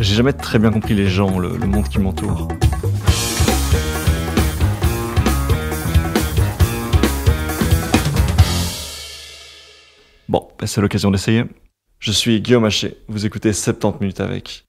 J'ai jamais très bien compris les gens, le monde qui m'entoure. Bon, c'est l'occasion d'essayer. Je suis Guillaume Haché, vous écoutez 70 minutes avec.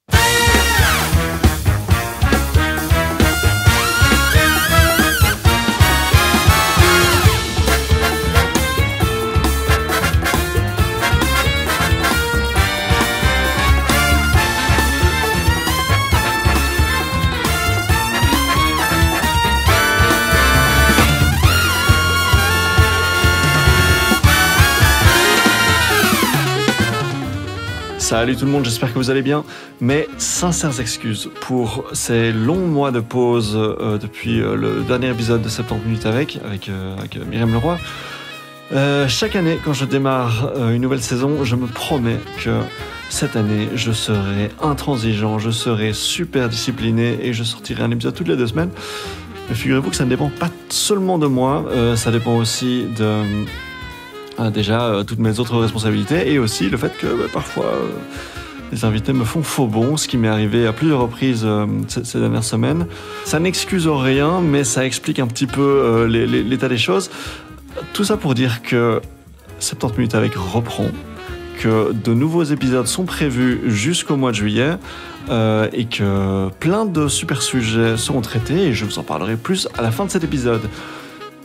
Salut tout le monde, j'espère que vous allez bien. Mes sincères excuses pour ces longs mois de pause depuis le dernier épisode de 70 minutes avec Myriam Leroy. Chaque année, quand je démarre une nouvelle saison, je me promets que cette année, je serai intransigeant, je serai super discipliné et je sortirai un épisode toutes les 2 semaines. Mais figurez-vous que ça ne dépend pas seulement de moi, ça dépend aussi de... déjà toutes mes autres responsabilités et aussi le fait que parfois les invités me font faux bond, ce qui m'est arrivé à plusieurs reprises ces dernières semaines. Ça n'excuse rien, mais ça explique un petit peu l'état des choses. Tout ça pour dire que 70 minutes avec reprend, que de nouveaux épisodes sont prévus jusqu'au mois de juillet et que plein de super sujets seront traités et je vous en parlerai plus à la fin de cet épisode.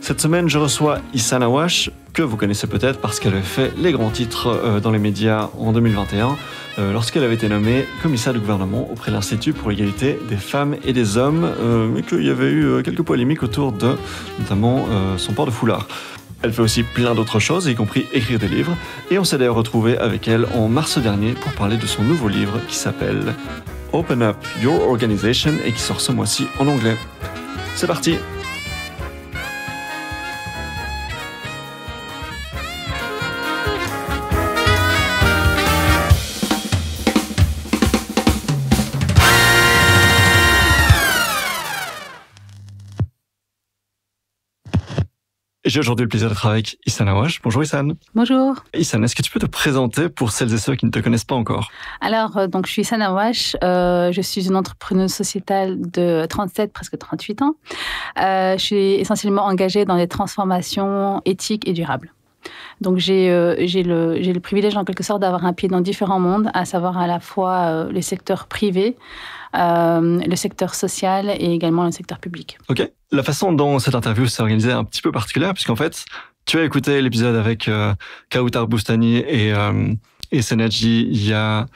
Cette semaine, je reçois Ihsan Awash, que vous connaissez peut-être parce qu'elle avait fait les grands titres dans les médias en 2021, lorsqu'elle avait été nommée commissaire du gouvernement auprès de l'Institut pour l'égalité des femmes et des hommes, mais qu'il y avait eu quelques polémiques autour de, notamment, son port de foulard. Elle fait aussi plein d'autres choses, y compris écrire des livres, et on s'est d'ailleurs retrouvé avec elle en mars dernier pour parler de son nouveau livre qui s'appelle Open Up Your Organization et qui sort ce mois-ci en anglais. C'est parti! J'ai aujourd'hui le plaisir d'être avec Ihsan Awash. Bonjour Ihsan. Bonjour. Ihsan, est-ce que tu peux te présenter pour celles et ceux qui ne te connaissent pas encore? Alors, donc, je suis Ihsan Awash. Je suis une entrepreneuse sociétale de 37, presque 38 ans. Je suis essentiellement engagée dans des transformations éthiques et durables. Donc, j'ai le privilège, en quelque sorte, d'avoir un pied dans différents mondes, à savoir à la fois les secteurs privés, le secteur social et également le secteur public. Ok. La façon dont cette interview s'est organisée est un petit peu particulière, puisqu'en fait, tu as écouté l'épisode avec Kautar Boustani et Senadji il y a...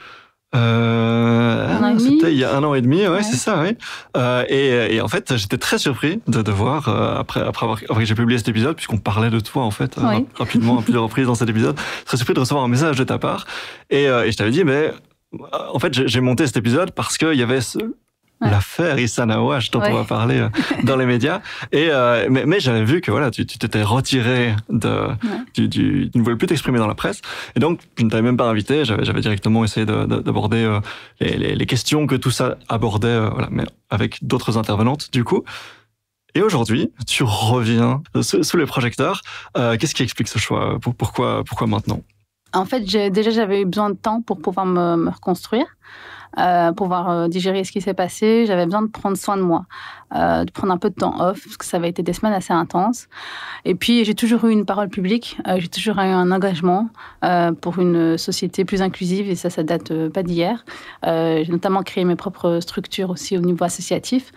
c'était il y a 1 an et demi, ouais. C'est ça, oui. Et en fait, j'étais très surpris de voir, après que j'ai publié cet épisode, puisqu'on parlait de toi, en fait, rapidement, à plusieurs reprises dans cet épisode, très surpris de recevoir un message de ta part. Et je t'avais dit, mais en fait, j'ai monté cet épisode parce qu'il y avait l'affaire Ihsan Awash dont on va parler dans les médias. Mais j'avais vu que voilà, tu t'étais retiré tu ne voulais plus t'exprimer dans la presse. Et donc, je ne t'avais même pas invité. J'avais directement essayé d'aborder les questions que tout ça abordait, mais avec d'autres intervenantes, du coup. Et aujourd'hui, tu reviens sous les projecteurs. Qu'est-ce qui explique ce choix? Pourquoi maintenant? En fait, j'avais eu besoin de temps pour pouvoir me reconstruire. Pouvoir digérer ce qui s'est passé, j'avais besoin de prendre soin de moi, de prendre un peu de temps off, parce que ça avait été des semaines assez intenses. Et puis, j'ai toujours eu une parole publique, j'ai toujours eu un engagement pour une société plus inclusive, et ça date pas d'hier. J'ai notamment créé mes propres structures aussi au niveau associatif,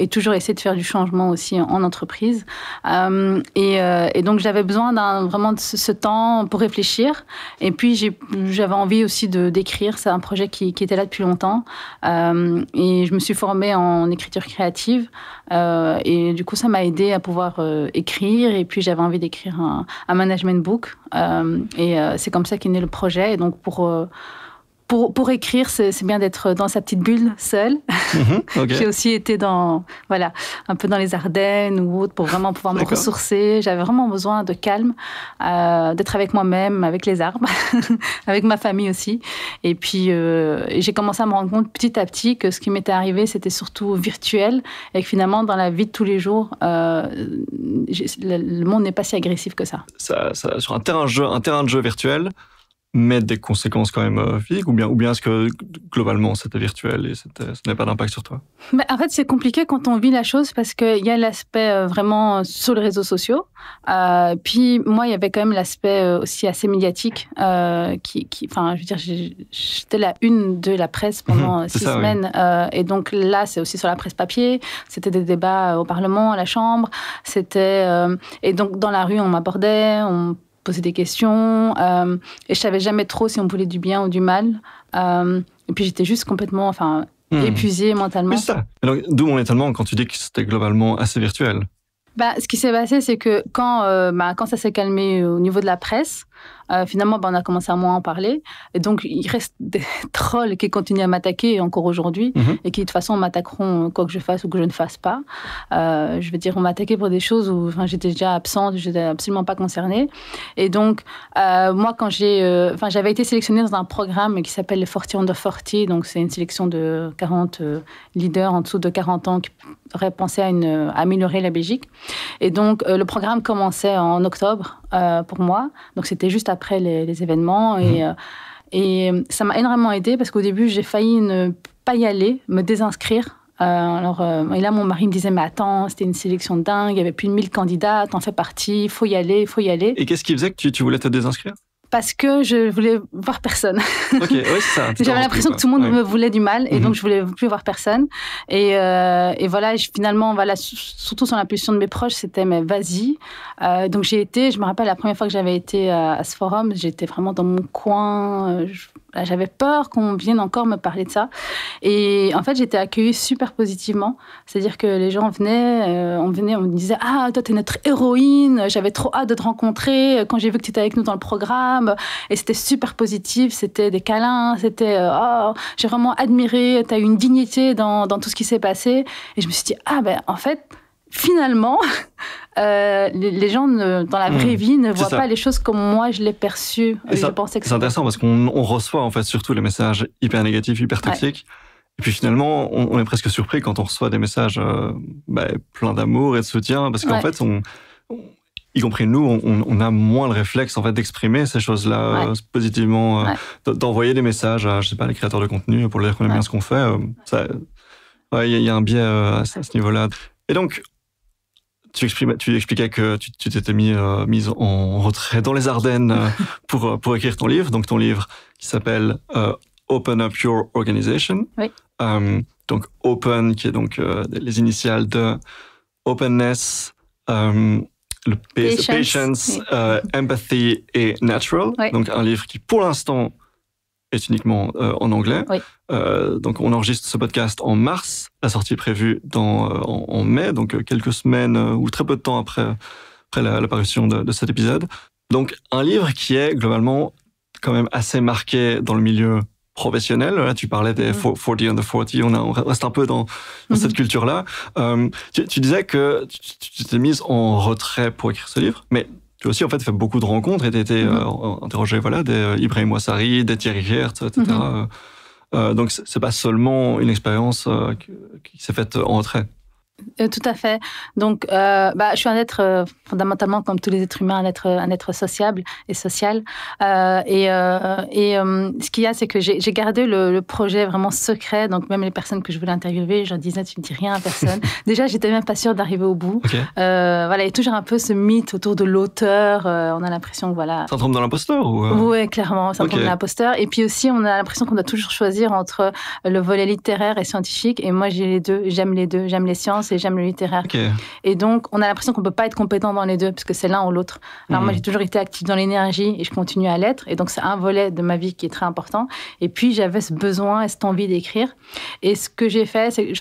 et toujours essayé de faire du changement aussi en entreprise. Et donc, j'avais besoin vraiment de ce temps pour réfléchir. Et puis, j'avais envie aussi d'écrire. C'est un projet qui était là depuis longtemps. Et je me suis formée en écriture créative. Et du coup, ça m'a aidée à pouvoir écrire. Et puis, j'avais envie d'écrire un management book. Et c'est comme ça qu'est né le projet. Et donc, pour écrire, c'est bien d'être dans sa petite bulle, seule. Okay. J'ai aussi été un peu dans les Ardennes ou autre pour vraiment pouvoir me ressourcer. J'avais vraiment besoin de calme, d'être avec moi-même, avec les arbres, avec ma famille aussi. Et puis, j'ai commencé à me rendre compte petit à petit que ce qui m'était arrivé, c'était surtout virtuel et que finalement, dans la vie de tous les jours, le monde n'est pas si agressif que ça. Sur un terrain de jeu virtuel, mais des conséquences quand même physiques, ou bien est-ce que globalement, c'était virtuel et ça n'avait pas d'impact sur toi? En fait, c'est compliqué quand on vit la chose parce qu'il y a l'aspect vraiment sur les réseaux sociaux. Puis moi, il y avait quand même l'aspect aussi assez médiatique. Enfin, je veux dire, j'étais la une de la presse pendant 6 semaines. Oui. Et donc là, c'est aussi sur la presse papier. C'était des débats au Parlement, à la Chambre. Et donc dans la rue, on m'abordait, on posait des questions. Et je savais jamais trop si on voulait du bien ou du mal. Et puis j'étais juste complètement épuisée mentalement. Mais c'est ça. Donc, d'où mon étonnement quand tu dis que c'était globalement assez virtuel. Ce qui s'est passé, c'est que quand ça s'est calmé au niveau de la presse, finalement, on a commencé à moins en parler. Et donc, il reste des trolls qui continuent à m'attaquer encore aujourd'hui et qui, de toute façon, m'attaqueront quoi que je fasse ou que je ne fasse pas. Je veux dire, on m'attaquait pour des choses où j'étais déjà absente, je n'étais absolument pas concernée. Et donc, moi, quand j'avais été sélectionnée dans un programme qui s'appelle le 40 Under 40. Donc, c'est une sélection de 40 leaders en dessous de 40 ans qui auraient pensé à améliorer la Belgique. Et donc, le programme commençait en octobre pour moi. Donc, c'était juste après les événements. Et ça m'a énormément aidée parce qu'au début, j'ai failli ne pas y aller, me désinscrire. Et là, mon mari me disait, mais attends, c'était une sélection de dingue, il y avait plus de 1000 candidats, t'en fais partie, il faut y aller. Et qu'est-ce qui faisait que tu voulais te désinscrire? Parce que je voulais voir personne. Ok, oui, c'est ça. J'avais l'impression que tout le monde me voulait du mal et donc je voulais plus voir personne. Et voilà, finalement, surtout sur l'impulsion de mes proches, c'était mais vas-y. Donc j'ai été, je me rappelle la première fois que j'avais été à ce forum, j'étais vraiment dans mon coin. J'avais peur qu'on vienne encore me parler de ça. Et en fait, j'étais accueillie super positivement. C'est-à-dire que les gens venaient, on me disait « Ah, toi, t'es notre héroïne. J'avais trop hâte de te rencontrer quand j'ai vu que tu étais avec nous dans le programme. » Et c'était super positif. C'était des câlins. C'était « Oh, j'ai vraiment admiré. T'as eu une dignité dans tout ce qui s'est passé. » Et je me suis dit « Ah, en fait, finalement... » les gens dans la vraie vie ne voient pas les choses comme moi je l'ai perçu. Je pensais que c'est intéressant parce qu'on reçoit en fait surtout les messages hyper négatifs, hyper toxiques. Ouais. Et puis finalement, on est presque surpris quand on reçoit des messages pleins d'amour et de soutien parce qu'en fait, y compris nous, on a moins le réflexe en fait d'exprimer ces choses-là positivement, d'envoyer des messages à, je sais pas, les créateurs de contenu pour leur dire qu'on aime bien ce qu'on fait. Il y a un biais à ce niveau-là. Et donc tu expliquais que tu t'étais mise en retrait dans les Ardennes pour écrire ton livre. Donc ton livre qui s'appelle Open Up Your Organization. Oui. Donc Open qui est donc les initiales de Openness, le Patience, Empathy et Natural. Oui. Donc un livre qui pour l'instant est uniquement en anglais. Oui. Donc on enregistre ce podcast en mars. La sortie est prévue en mai, donc quelques semaines ou très peu de temps après l'apparition de cet épisode. Donc un livre qui est globalement quand même assez marqué dans le milieu professionnel. Là, tu parlais des 40 under 40, on reste un peu dans cette culture-là. Tu disais que tu t'es mise en retrait pour écrire ce livre, mais tu as aussi en fait fait beaucoup de rencontres et tu as été interrogé des Ibrahim Ouassari, des Thierry Geertz, etc. Donc c'est pas seulement une expérience qui s'est faite en retrait. Tout à fait. Donc, je suis un être, fondamentalement, comme tous les êtres humains, un être sociable et social. Ce qu'il y a, c'est que j'ai gardé le projet vraiment secret. Donc, même les personnes que je voulais interviewer, je leur disais, tu ne dis rien à personne. Déjà, j'étais même pas sûre d'arriver au bout. Okay. Il y a toujours un peu ce mythe autour de l'auteur. On a l'impression que Syndrome de l'imposteur Oui, clairement, syndrome de l'imposteur. Et puis aussi, on a l'impression qu'on doit toujours choisir entre le volet littéraire et scientifique. Et moi, j'ai les deux. J'aime les deux. J'aime les sciences et j'aime le littéraire. Okay. Et donc, on a l'impression qu'on ne peut pas être compétent dans les deux, parce que c'est l'un ou l'autre. Alors moi, j'ai toujours été active dans l'énergie et je continue à l'être. Et donc, c'est un volet de ma vie qui est très important. Et puis, j'avais ce besoin et cette envie d'écrire. Et ce que j'ai fait, c'est que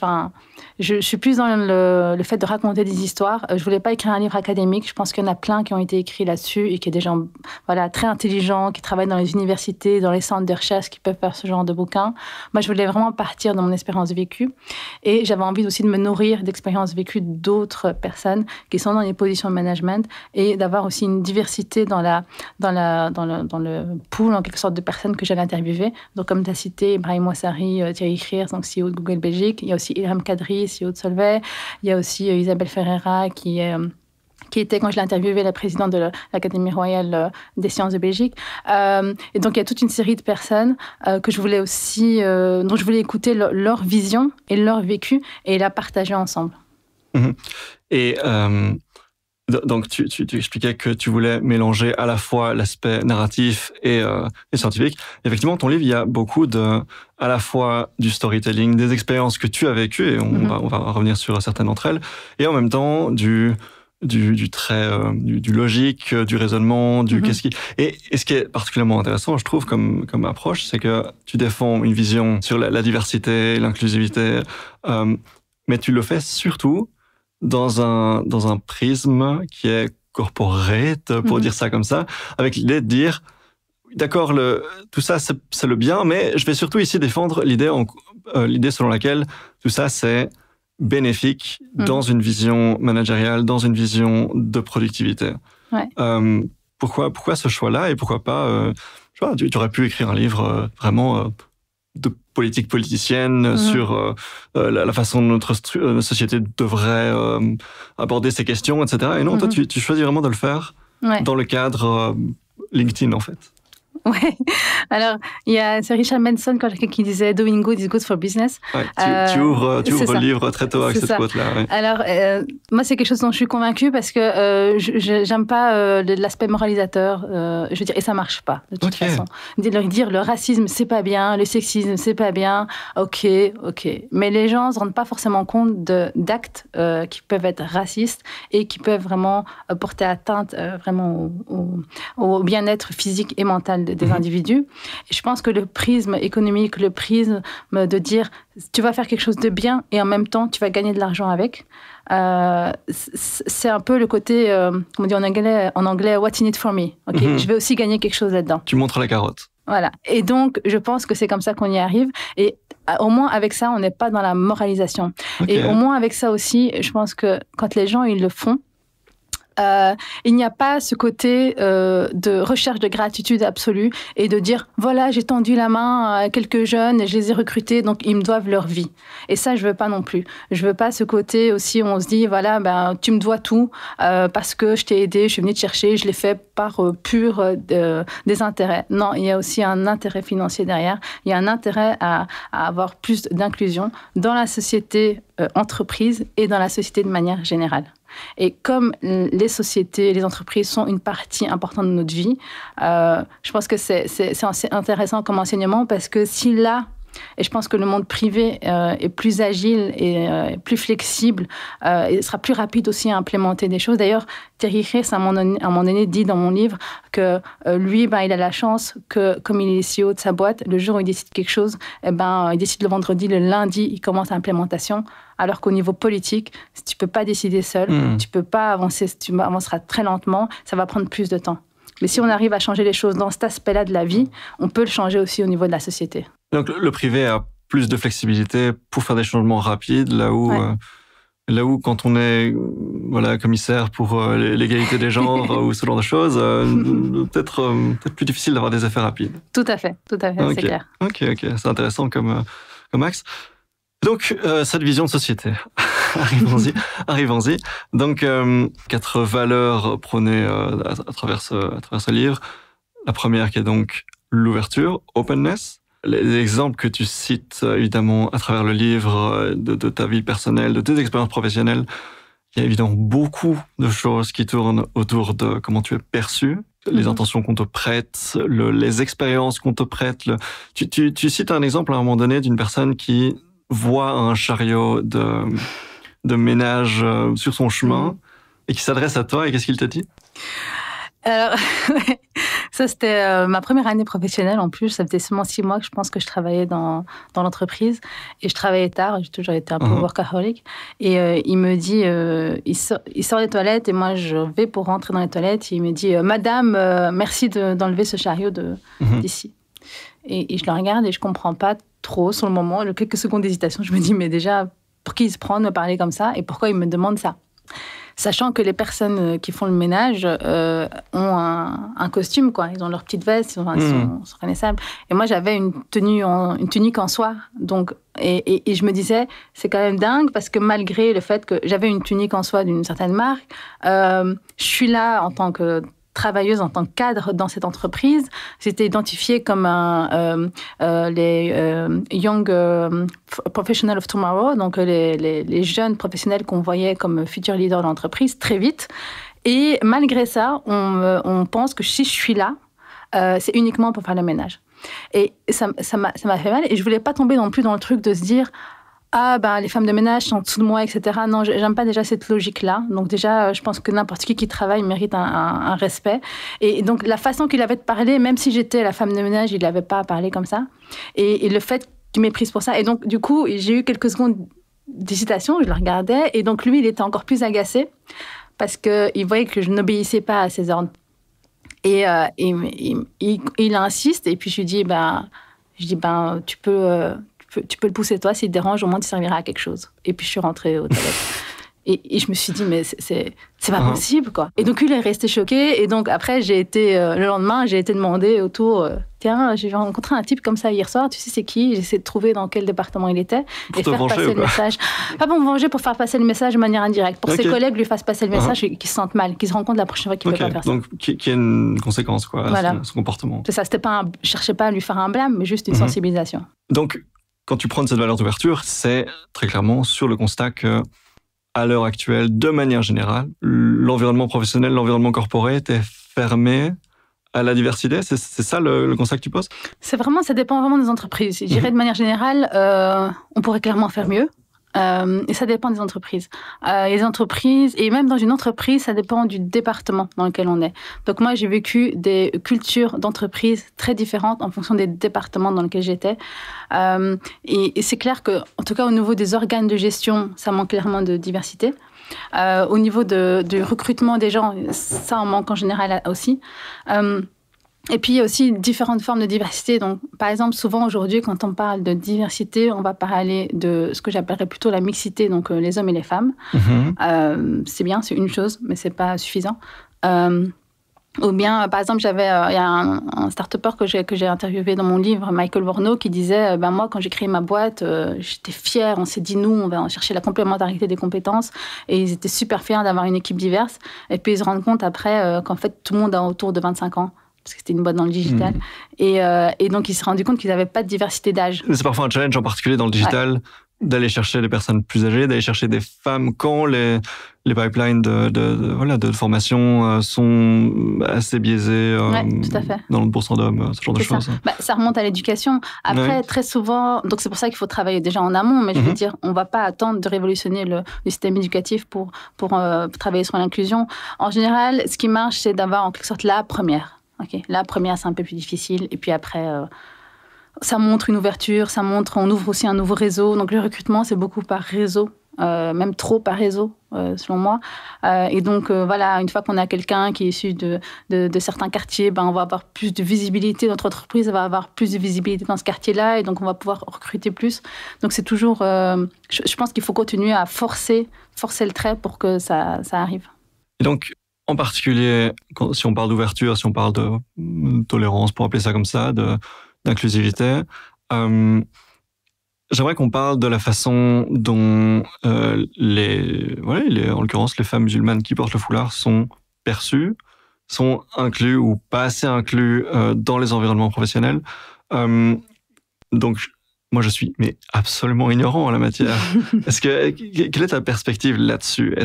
je suis plus dans le fait de raconter des histoires. Je ne voulais pas écrire un livre académique. Je pense qu'il y en a plein qui ont été écrits là-dessus et qui sont des gens très intelligents, qui travaillent dans les universités, dans les centres de recherche, qui peuvent faire ce genre de bouquins. Moi, je voulais vraiment partir de mon expérience vécue. Et j'avais envie aussi de me nourrir d'expériences vécues d'autres personnes qui sont dans des positions de management et d'avoir aussi une diversité dans le pool, en quelque sorte, de personnes que j'allais interviewer. Donc, comme tu as cité, Ibrahim Ouassari, Thierry Geertz, donc CEO de Google Belgique. Il y a aussi Ilham Kadri, CEO de Solvay. Il y a aussi Isabelle Ferreira, qui qui était, quand je l'ai interviewé, la présidente de l'Académie royale des sciences de Belgique. Et donc, il y a toute une série de personnes que je voulais aussi, dont je voulais écouter leur vision et leur vécu et la partager ensemble. Et donc, tu expliquais que tu voulais mélanger à la fois l'aspect narratif et scientifique. Effectivement, ton livre, il y a beaucoup à la fois du storytelling, des expériences que tu as vécues, et on va revenir sur certaines d'entre elles, et en même temps du logique, du raisonnement, qu'est-ce qui... Et ce qui est particulièrement intéressant, je trouve, comme approche, c'est que tu défends une vision sur la diversité, l'inclusivité, mais tu le fais surtout dans un prisme qui est corporate, pour dire ça comme ça, avec l'idée de dire, d'accord, tout ça, c'est le bien, mais je vais surtout ici défendre l'idée selon laquelle tout ça, c'est bénéfique dans une vision managériale, dans une vision de productivité. Ouais. Pourquoi ce choix-là, et pourquoi pas... tu aurais pu écrire un livre vraiment... de politique politicienne sur la façon dont notre société devrait aborder ces questions, etc. Et non, toi, tu choisis vraiment de le faire dans le cadre LinkedIn, en fait. Ouais. Alors, c'est Richard Manson qui disait "Doing good is good for business". Ouais, tu ouvres le livre très tôt avec cette quote-là. Ouais. Alors, moi, c'est quelque chose dont je suis convaincue parce que j'aime pas l'aspect moralisateur. Je veux dire, et ça marche pas de toute façon. Dire le racisme, c'est pas bien, le sexisme, c'est pas bien. Ok. Mais les gens se rendent pas forcément compte d'actes qui peuvent être racistes et qui peuvent vraiment porter atteinte vraiment au bien-être physique et mental des individus. Et je pense que le prisme économique, le prisme de dire tu vas faire quelque chose de bien et en même temps tu vas gagner de l'argent avec, c'est un peu le côté, comme on dit en anglais, what's in it for me. Je vais aussi gagner quelque chose là-dedans. Tu montres la carotte. Voilà. Et donc, je pense que c'est comme ça qu'on y arrive. Et au moins, avec ça, on n'est pas dans la moralisation. Et au moins, avec ça aussi, je pense que quand les gens, ils le font, il n'y a pas ce côté de recherche de gratitude absolue et de dire voilà, j'ai tendu la main à quelques jeunes et je les ai recrutés, donc ils me doivent leur vie. Et ça, je veux pas non plus. Je veux pas ce côté aussi où on se dit voilà, tu me dois tout parce que je t'ai aidé, je suis venue te chercher, je l'ai fait par pur désintérêt. Non, il y a aussi un intérêt financier derrière. Il y a un intérêt à avoir plus d'inclusion dans la société entreprise et dans la société de manière générale. Et comme les sociétés, les entreprises sont une partie importante de notre vie, je pense que c'est intéressant comme enseignement parce que si là, et je pense que le monde privé est plus agile et plus flexible et sera plus rapide aussi à implémenter des choses. D'ailleurs, Terry Rees, à un moment donné, dit dans mon livre que lui, il a la chance que, comme il est CEO de sa boîte, le jour où il décide quelque chose, il décide le vendredi, le lundi, il commence l'implémentation. Alors qu'au niveau politique, tu ne peux pas décider seul, tu ne peux pas avancer, tu avanceras très lentement, ça va prendre plus de temps. Mais si on arrive à changer les choses dans cet aspect-là de la vie, on peut le changer aussi au niveau de la société. Donc le privé a plus de flexibilité pour faire des changements rapides, là où quand on est commissaire pour l'égalité des genres ou ce genre de choses, peut-être plus difficile d'avoir des effets rapides. Tout à fait, c'est clair. Ok, c'est intéressant comme axe. Donc, cette vision de société, arrivons-y. Donc, 4 valeurs prônées à travers ce livre. La première qui est donc l'ouverture, openness. Les exemples que tu cites, évidemment, à travers le livre, de ta vie personnelle, de tes expériences professionnelles, il y a évidemment beaucoup de choses qui tournent autour de comment tu es perçu, les intentions qu'on te prête, les expériences qu'on te prête. Tu cites un exemple à un moment donné d'une personne qui voit un chariot de ménage sur son chemin et qui s'adresse à toi, et qu'est-ce qu'il te dit? Alors, ça c'était ma première année professionnelle en plus, ça faisait seulement 6 mois que je pense que je travaillais dans l'entreprise et je travaillais tard, j'ai toujours été un peu workaholic et il me dit, il sort des toilettes et moi je vais pour rentrer dans les toilettes et il me dit « Madame, merci d'enlever ce chariot d'ici ». Et je le regarde et je comprends pas trop sur le moment. Quelques secondes d'hésitation, je me dis, mais déjà, pour qui il se prend de me parler comme ça et pourquoi il me demande ça? Sachant que les personnes qui font le ménage ont un costume, quoi. Ils ont leur petite veste, ils sont reconnaissables. Et moi, j'avais une tunique en soie. Donc, et je me disais, c'est quand même dingue parce que malgré le fait que j'avais une tunique en soie d'une certaine marque, je suis là en tant que travailleuse, en tant que cadre dans cette entreprise. J'étais identifiée comme les Young Professionals of Tomorrow, donc les jeunes professionnels qu'on voyait comme futurs leaders de l'entreprise très vite. Et malgré ça, on pense que si je suis là, c'est uniquement pour faire le ménage. Et ça m'a fait mal. Et je voulais pas tomber non plus dans le truc de se dire les femmes de ménage sont en dessous de moi, etc. Non, j'aime pas déjà cette logique-là. Donc déjà, je pense que n'importe qui travaille mérite un respect. Et donc, la façon qu'il avait de parler, même si j'étais la femme de ménage, il n'avait pas à parler comme ça. Et le fait qu'il m'ait prise pour ça. Et donc, du coup, j'ai eu quelques secondes d'hésitation, je le regardais. Et donc, lui, il était encore plus agacé parce qu'il voyait que je n'obéissais pas à ses ordres. Et il insiste. Et puis, je lui dis, tu peux le pousser toi, s'il te dérange, au moins tu serviras à quelque chose. Et puis je suis rentrée aux toilettes. Et je me suis dit, mais c'est pas possible, quoi. Et donc, lui, il est resté choqué. Et donc, après, le lendemain, j'ai été demandée autour, tiens, j'ai rencontré un type comme ça hier soir, tu sais c'est qui? J'ai essayé de trouver dans quel département il était pour et faire venger, passer le message. Pas pour me venger, pour faire passer le message de manière indirecte. Pour ses collègues, lui fassent passer le message et qu'ils se sentent mal, qu'ils se rendent compte la prochaine fois qu'il ne peut pas faire ça. Donc, qu'il y a une conséquence, quoi, voilà. à son comportement. C'est ça, je cherchais pas à lui faire un blâme, mais juste une sensibilisation. Donc, quand tu prends cette valeur d'ouverture, c'est très clairement sur le constat que, à l'heure actuelle, de manière générale, l'environnement professionnel, l'environnement corporate est fermé à la diversité. C'est ça le constat que tu poses? Ça dépend vraiment des entreprises. Je dirais de manière générale, on pourrait clairement faire mieux. Et ça dépend des entreprises. Les entreprises, et même dans une entreprise, ça dépend du département dans lequel on est. Donc moi, j'ai vécu des cultures d'entreprise très différentes en fonction des départements dans lesquels j'étais. Et c'est clair que, en tout cas, au niveau des organes de gestion, ça manque clairement de diversité. Au niveau du recrutement des gens, ça en manque en général aussi. Et puis, il y a aussi différentes formes de diversité. Donc, par exemple, souvent aujourd'hui, quand on parle de diversité, on va parler de ce que j'appellerais plutôt la mixité, donc les hommes et les femmes. C'est bien, c'est une chose, mais c'est pas suffisant. Ou bien, par exemple, il y a un start-upper que j'ai interviewé dans mon livre, Michael Vorno, qui disait, moi, quand j'ai créé ma boîte, j'étais fière. On s'est dit, nous, on va chercher la complémentarité des compétences. Et ils étaient super fiers d'avoir une équipe diverse. Et puis, ils se rendent compte après qu'en fait, tout le monde a autour de 25 ans. Parce que c'était une boîte dans le digital. Et donc, ils se sont rendus compte qu'ils n'avaient pas de diversité d'âge. C'est parfois un challenge, en particulier dans le digital, d'aller chercher des personnes plus âgées, d'aller chercher des femmes quand les pipelines de formation sont assez biaisés tout à fait. dans le bourse random, ce genre de choses. Ça remonte à l'éducation. Après, très souvent, donc c'est pour ça qu'il faut travailler déjà en amont, mais je veux dire, on ne va pas attendre de révolutionner le système éducatif pour travailler sur l'inclusion. En général, ce qui marche, c'est d'avoir en quelque sorte la première. La première, c'est un peu plus difficile. Et puis après, ça montre une ouverture, on ouvre aussi un nouveau réseau. Donc le recrutement, c'est beaucoup par réseau, même trop par réseau, selon moi. Et donc, une fois qu'on a quelqu'un qui est issu de certains quartiers, on va avoir plus de visibilité. Notre entreprise va avoir plus de visibilité dans ce quartier-là. Et donc, on va pouvoir recruter plus. Donc, c'est toujours... je pense qu'il faut continuer à forcer le trait pour que ça arrive. Et donc, en particulier, si on parle d'ouverture, si on parle de tolérance, pour appeler ça comme ça, d'inclusivité, j'aimerais qu'on parle de la façon dont en l'occurrence, les femmes musulmanes qui portent le foulard sont perçues, sont inclus ou pas assez inclus dans les environnements professionnels. Donc, moi, je suis absolument ignorant en la matière. Quelle est ta perspective là-dessus?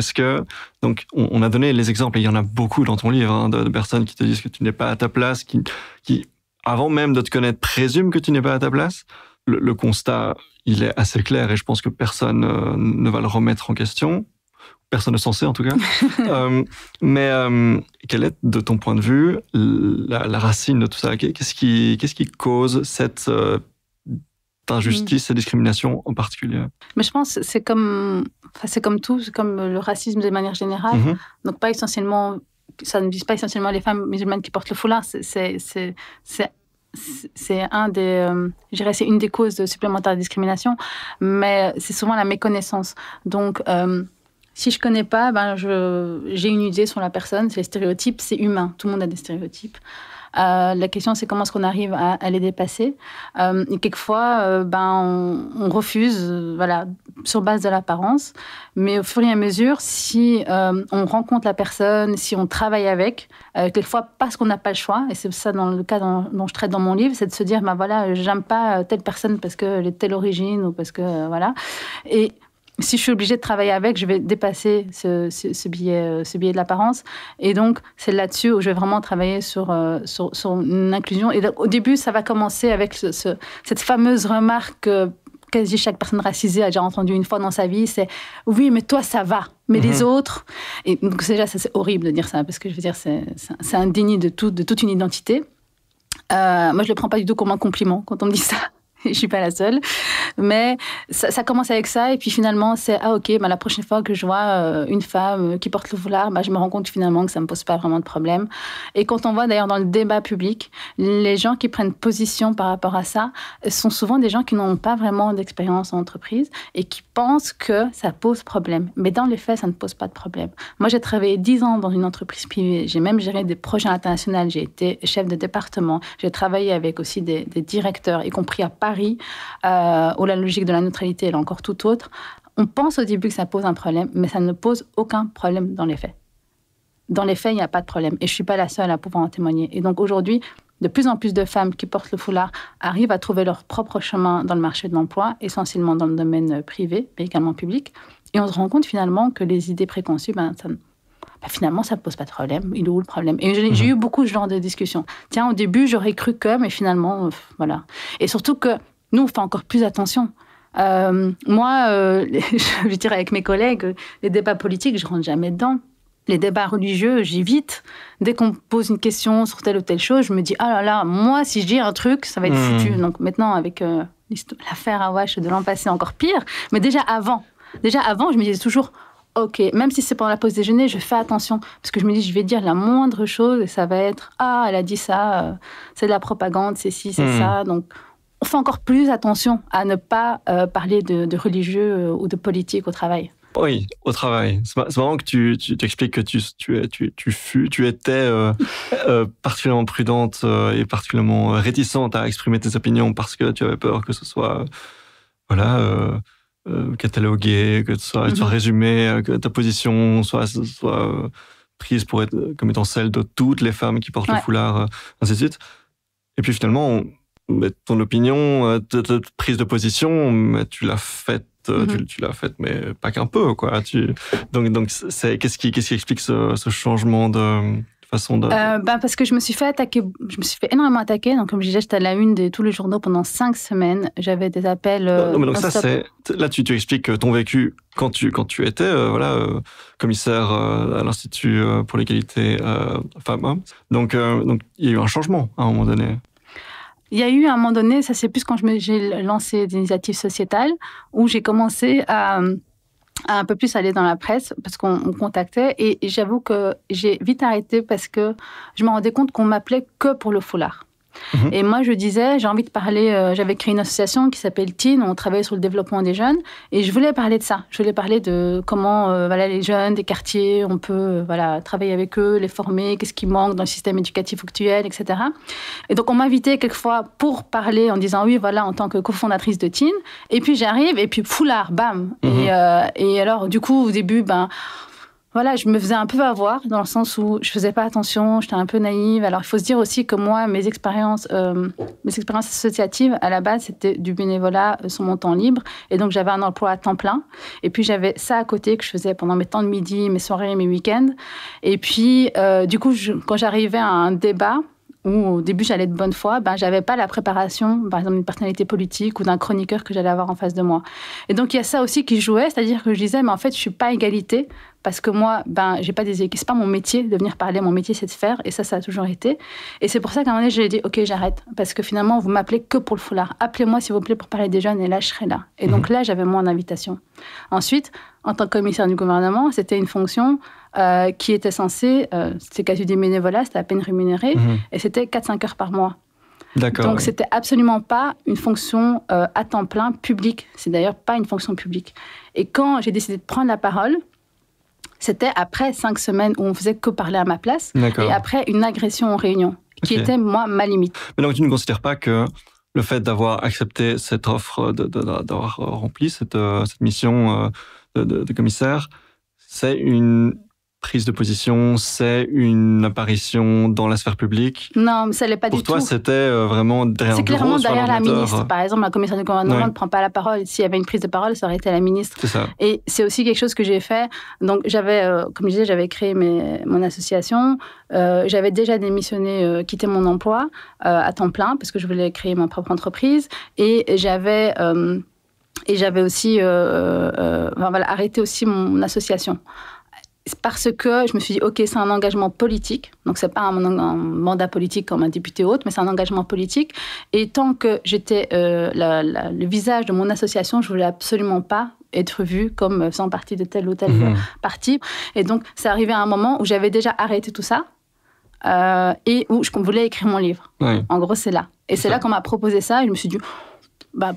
Donc, on a donné les exemples, et il y en a beaucoup dans ton livre, de personnes qui te disent que tu n'es pas à ta place, qui, avant même de te connaître, présument que tu n'es pas à ta place. Le constat, il est assez clair, et je pense que personne ne va le remettre en question. Personne ne censé, en tout cas. Mais quelle est, de ton point de vue, la racine de tout ça? Qu'est-ce qui cause cette injustice et discrimination en particulier? Mais je pense que c'est comme tout, c'est comme le racisme de manière générale. Donc, pas essentiellement, ça ne vise pas essentiellement les femmes musulmanes qui portent le foulard. C'est c'est une des causes de supplémentaires de discrimination, mais c'est souvent la méconnaissance. Donc, Si je connais pas, j'ai une idée sur la personne. C'est les stéréotypes, c'est humain. Tout le monde a des stéréotypes. La question, c'est comment est-ce qu'on arrive à les dépasser. Et quelquefois, on refuse, sur base de l'apparence. Mais au fur et à mesure, si on rencontre la personne, si on travaille avec, quelquefois parce qu'on n'a pas le choix, et c'est ça dans le cas dont je traite dans mon livre, c'est de se dire, j'aime pas telle personne parce qu'elle est de telle origine ou parce que, voilà. Et si je suis obligée de travailler avec, je vais dépasser ce biais de l'apparence. Et donc, c'est là-dessus où je vais vraiment travailler sur une inclusion. Et donc, au début, ça va commencer avec cette fameuse remarque que quasi chaque personne racisée a déjà entendue une fois dans sa vie, c'est « oui, mais toi, ça va, mais les autres… » Et donc, déjà, ça, c'est horrible de dire ça, parce que je veux dire, c'est indigné de toute une identité. Moi, je ne le prends pas du tout comme un compliment quand on me dit ça. Je ne suis pas la seule. Mais ça commence avec ça. Et puis finalement, c'est la prochaine fois que je vois une femme qui porte le foulard, je me rends compte finalement que ça ne me pose pas vraiment de problème. Et quand on voit d'ailleurs dans le débat public, les gens qui prennent position par rapport à ça sont souvent des gens qui n'ont pas vraiment d'expérience en entreprise et qui pensent que ça pose problème. Mais dans les faits, ça ne pose pas de problème. Moi, j'ai travaillé 10 ans dans une entreprise privée. J'ai même géré des projets internationaux. J'ai été chef de département. J'ai travaillé avec aussi des directeurs, y compris à Paris, où la logique de la neutralité est encore tout autre. On pense au début que ça pose un problème, mais ça ne pose aucun problème dans les faits. Dans les faits, il n'y a pas de problème. Et je ne suis pas la seule à pouvoir en témoigner. Et donc aujourd'hui, de plus en plus de femmes qui portent le foulard arrivent à trouver leur propre chemin dans le marché de l'emploi, essentiellement dans le domaine privé, mais également public. Et on se rend compte finalement que les idées préconçues, finalement, ça ne pose pas de problème. Il est où le problème? Et j'ai eu beaucoup de ce genre de discussions. Tiens, au début, j'aurais cru que, mais finalement, voilà. Et surtout que nous, on fait encore plus attention. Moi, je dirais avec mes collègues, les débats politiques, je ne rentre jamais dedans. Les débats religieux, j'évite. Dès qu'on me pose une question sur telle ou telle chose, je me dis, ah là là, moi, si je dis un truc, ça va être foutu. Donc maintenant, avec l'affaire Awash de l'an passé, encore pire. Mais déjà avant, je me disais toujours, ok, même si c'est pendant la pause déjeuner, je fais attention. Parce que je me dis, je vais dire la moindre chose et ça va être, ah, elle a dit ça, c'est de la propagande, c'est ci, c'est ça. Donc, on fait encore plus attention à ne pas parler de religieux ou de politique au travail. Oui, au travail. C'est marrant que tu expliques que tu étais particulièrement prudente et particulièrement réticente à exprimer tes opinions parce que tu avais peur que ce soit catalogué, que ce soit résumé, que ta position soit prise pour être comme étant celle de toutes les femmes qui portent le foulard, ainsi de suite. Et puis finalement, ton opinion, ta prise de position, tu l'as faite. Tu l'as faite, mais pas qu'un peu, quoi. Donc qu'est-ce qui explique ce changement de façon de... parce que je me suis fait énormément attaquer. Donc, comme je disais, j'étais à la une de tous les journaux pendant 5 semaines. J'avais des appels... non, mais donc ça, là, tu expliques ton vécu quand tu étais commissaire à l'Institut pour l'égalité femmes-hommes. Donc, il y a eu un changement à un moment donné. Il y a eu à un moment donné, ça c'est plus quand j'ai lancé des initiatives sociétales, où j'ai commencé à un peu plus aller dans la presse, parce qu'on me contactait, et j'avoue que j'ai vite arrêté parce que je me rendais compte qu'on m'appelait que pour le foulard. Et moi, je disais, j'ai envie de parler... j'avais créé une association qui s'appelle TEEN, où on travaillait sur le développement des jeunes. Et je voulais parler de ça. Je voulais parler de comment les jeunes des quartiers, on peut travailler avec eux, les former, qu'est-ce qui manque dans le système éducatif actuel, etc. Et donc, on m'invitait quelquefois pour parler en disant, oui, voilà, en tant que cofondatrice de TEEN. Et puis, j'arrive, et puis foulard, bam. Et alors, du coup, au début, je me faisais un peu avoir dans le sens où je faisais pas attention, j'étais un peu naïve. Alors, il faut se dire aussi que moi, mes expériences associatives, à la base, c'était du bénévolat sur mon temps libre. Et donc, j'avais un emploi à temps plein. Et puis, j'avais ça à côté que je faisais pendant mes temps de midi, mes soirées, mes week-ends. Et puis, du coup, quand j'arrivais à un débat, où au début j'allais de bonne foi, j'avais pas la préparation, par exemple, d'une personnalité politique ou d'un chroniqueur que j'allais avoir en face de moi. Et donc il y a ça aussi qui jouait, c'est-à-dire que je disais, mais en fait je suis pas à égalité, parce que moi, j'ai pas c'est pas mon métier de venir parler, mon métier c'est de faire, et ça a toujours été. Et c'est pour ça qu'à un moment donné, j'ai dit, ok, j'arrête, parce que finalement vous m'appelez que pour le foulard. Appelez-moi s'il vous plaît pour parler des jeunes, et là je serai là. Et donc là j'avais moins d'invitations. Ensuite, en tant que commissaire du gouvernement, c'était une fonction qui était censée, c'était quasi des bénévolats, c'était à peine rémunéré, et c'était 4-5 heures par mois. D'accord. Donc, c'était absolument pas une fonction à temps plein publique. C'est d'ailleurs pas une fonction publique. Et quand j'ai décidé de prendre la parole, C'était après 5 semaines où on faisait que parler à ma place. D'accord. Et après une agression en réunion, qui était, moi, ma limite. Mais donc, tu ne considères pas que le fait d'avoir accepté cette offre, d'avoir rempli cette mission de commissaire, c'est une prise de position, c'est une apparition dans la sphère publique? Non, mais ça l'est pas du tout. Pour toi, c'était vraiment derrière C'est un bureau, clairement sur derrière la l'ordinateur. ministre. Par exemple, la commissaire du gouvernement ne prend pas la parole. S'il y avait une prise de parole, ça aurait été la ministre. C'est ça. Et c'est aussi quelque chose que j'ai fait. Donc, comme je disais, j'avais créé mon association. J'avais déjà démissionné, quitté mon emploi à temps plein parce que je voulais créer ma propre entreprise. Et j'avais aussi arrêté aussi mon association. Parce que je me suis dit, OK, c'est un engagement politique. Donc, c'est pas un mandat politique comme un député ou autre, mais c'est un engagement politique. Et tant que j'étais le visage de mon association, je voulais absolument pas être vue comme faisant partie de tel ou tel parti. Et donc, c'est arrivé à un moment où j'avais déjà arrêté tout ça et où je voulais écrire mon livre. Oui. En gros, c'est là. Et c'est là qu'on m'a proposé ça. Et je me suis dit,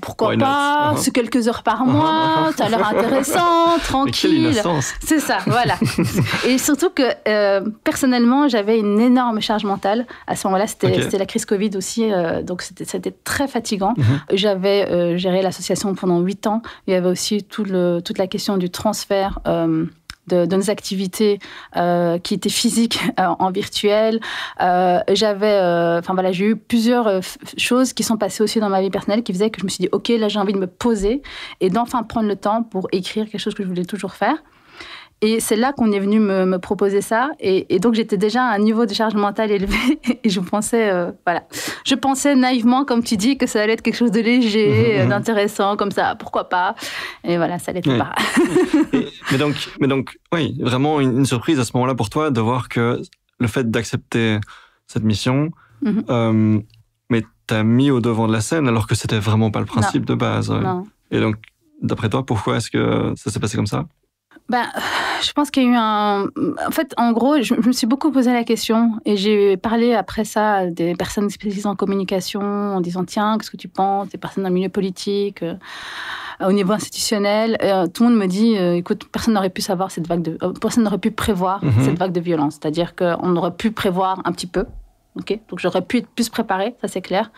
pourquoi pas, c'est quelques heures par mois, ça a l'air intéressant, tranquille. Mais quelle innocence. C'est ça, voilà. Et surtout que, personnellement, j'avais une énorme charge mentale. À ce moment-là, c'était la crise Covid aussi, donc c'était très fatigant. J'avais géré l'association pendant 8 ans. Il y avait aussi toute la question du transfert de nos activités qui étaient physiques en virtuel. J'ai eu plusieurs choses qui sont passées aussi dans ma vie personnelle qui faisaient que je me suis dit, OK, là, j'ai envie de me poser et d'enfin prendre le temps pour écrire quelque chose que je voulais toujours faire. Et c'est là qu'on est venu me proposer ça. Et donc, j'étais déjà à un niveau de charge mentale élevé. Et je pensais naïvement, comme tu dis, que ça allait être quelque chose de léger, d'intéressant, comme ça, pourquoi pas. Et voilà, ça l'était pas. mais donc, oui, vraiment une surprise à ce moment-là pour toi de voir que le fait d'accepter cette mission, mais t'as mis au devant de la scène alors que c'était vraiment pas le principe de base. Non. Et donc, d'après toi, pourquoi est-ce que ça s'est passé comme ça? Je pense qu'il y a eu En fait, en gros, je me suis beaucoup posé la question et j'ai parlé après ça à des personnes spécialisées en communication en disant, tiens, qu'est-ce que tu penses des personnes dans le milieu politique, au niveau institutionnel. Tout le monde me dit, écoute, personne n'aurait pu savoir personne n'aurait pu prévoir cette vague de violence. C'est-à-dire qu'on aurait pu prévoir un petit peu. Okay, donc j'aurais pu être plus préparée, ça c'est clair.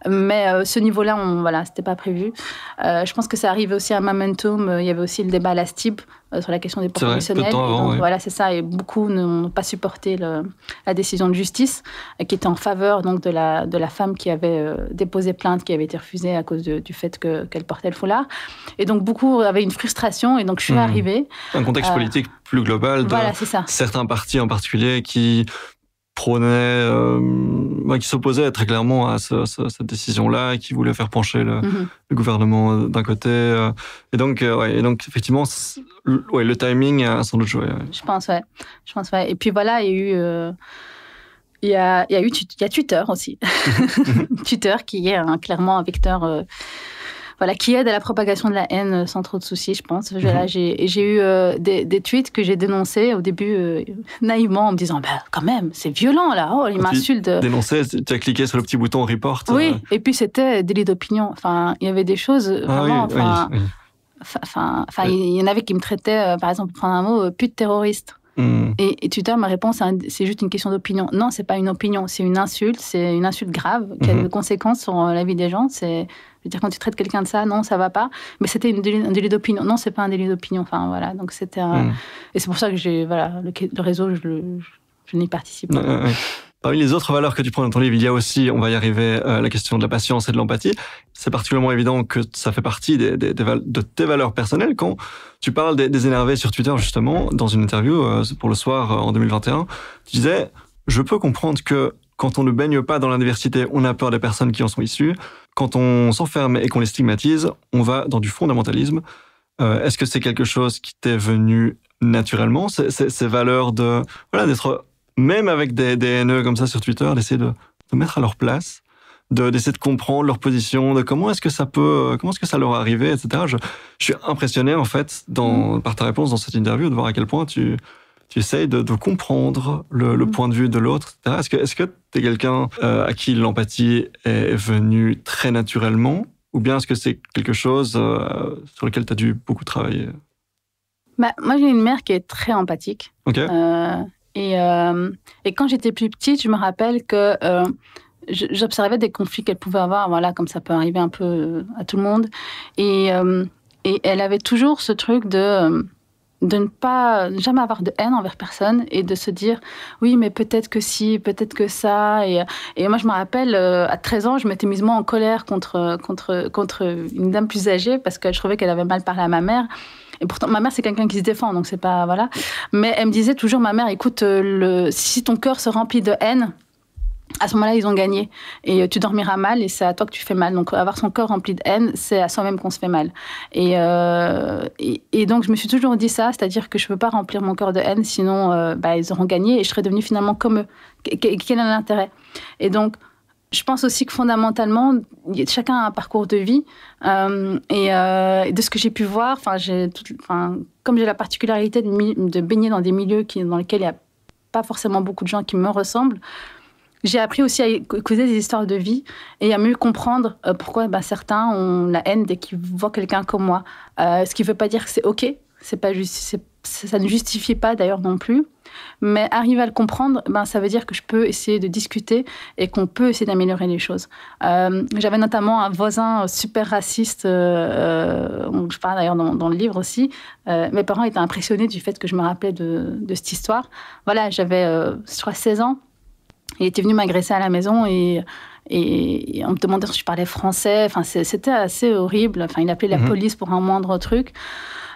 Mais ce niveau-là, c'était pas prévu. Je pense que ça arrivait aussi à Momentum. Il y avait aussi le débat à la STIB sur la question des professionnels. Voilà, c'est ça. Et beaucoup n'ont pas supporté la décision de justice qui était en faveur donc de la femme qui avait déposé plainte, qui avait été refusée à cause du fait qu'elle portait le foulard. Et donc beaucoup avaient une frustration. Et donc je suis arrivée. Un contexte politique plus global de certains partis en particulier qui prônait, qui s'opposait très clairement à cette décision-là, qui voulait faire pencher le gouvernement d'un côté. Et donc, effectivement, le timing a sans doute joué. Ouais. Je pense, ouais. Et puis voilà, il y a Twitter aussi. Twitter qui est clairement un vecteur... qui aide à la propagation de la haine sans trop de soucis, je pense. J'ai eu des tweets que j'ai dénoncés au début naïvement en me disant quand même, c'est violent là, il m'insulte. Dénoncer, tu as cliqué sur le petit bouton report. Oui, et puis c'était délit d'opinion. Enfin, il y avait des choses vraiment. Il y en avait qui me traitaient, par exemple, pour prendre un mot, pute terroriste. Et Twitter, ma réponse, c'est juste une question d'opinion. Non, c'est pas une opinion, c'est une insulte grave qui a des conséquences sur la vie des gens. C'est-à-dire, quand tu traites quelqu'un de ça, non, ça va pas. Mais c'était un délit d'opinion. Non, c'est pas un délit d'opinion. Enfin, voilà. Donc, c'était Et c'est pour ça que le réseau, je n'y participe pas. Parmi les autres valeurs que tu prends dans ton livre, il y a aussi, on va y arriver, la question de la patience et de l'empathie. C'est particulièrement évident que ça fait partie de tes valeurs personnelles. Quand tu parles des énervés sur Twitter, justement, dans une interview pour Le Soir en 2021, tu disais « Je peux comprendre que quand on ne baigne pas dans la diversité, on a peur des personnes qui en sont issues. Quand on s'enferme et qu'on les stigmatise, on va dans du fondamentalisme. Est-ce que c'est quelque chose qui t'est venu naturellement, ces valeurs d'être... Même avec des haineux comme ça sur Twitter, d'essayer de mettre à leur place, d'essayer de comprendre leur position, de comment est-ce que ça leur est arrivé, etc. Je suis impressionné, en fait, par ta réponse dans cette interview, de voir à quel point tu essayes de comprendre le point de vue de l'autre, etc. Est-ce que tu es quelqu'un à qui l'empathie est venue très naturellement, ou bien est-ce que c'est quelque chose sur lequel tu as dû beaucoup travailler? Moi, j'ai une mère qui est très empathique. Ok. Et quand j'étais plus petite, je me rappelle que j'observais des conflits qu'elle pouvait avoir, voilà, comme ça peut arriver un peu à tout le monde. Et elle avait toujours ce truc de ne pas jamais avoir de haine envers personne et de se dire oui mais peut-être que si, peut-être que ça et moi je me rappelle à 13 ans je m'étais mise moi en colère contre une dame plus âgée parce que je trouvais qu'elle avait mal parlé à ma mère et pourtant ma mère c'est quelqu'un qui se défend donc c'est pas voilà mais elle me disait toujours ma mère écoute si ton cœur se remplit de haine à ce moment-là, ils ont gagné. Et tu dormiras mal et c'est à toi que tu fais mal. Donc, avoir son corps rempli de haine, c'est à soi-même qu'on se fait mal. Et donc, je me suis toujours dit ça, c'est-à-dire que je ne peux pas remplir mon corps de haine, sinon ils auront gagné et je serais devenue finalement comme eux. Quel est l'intérêt? Et donc, je pense aussi que fondamentalement, chacun a un parcours de vie. Et de ce que j'ai pu voir, comme j'ai la particularité de baigner dans des milieux dans lesquels il n'y a pas forcément beaucoup de gens qui me ressemblent, j'ai appris aussi à écouter des histoires de vie et à mieux comprendre pourquoi certains ont la haine dès qu'ils voient quelqu'un comme moi. Ce qui ne veut pas dire que c'est OK, ça ne justifie pas d'ailleurs non plus. Mais arriver à le comprendre, ça veut dire que je peux essayer de discuter et qu'on peut essayer d'améliorer les choses. J'avais notamment un voisin super raciste, je parle d'ailleurs dans le livre aussi. Mes parents étaient impressionnés du fait que je me rappelais de cette histoire. Voilà, j'avais, je crois, 16 ans. Il était venu m'agresser à la maison et on me demandait si je parlais français. Enfin, c'était assez horrible. Enfin, il appelait la police pour un moindre truc.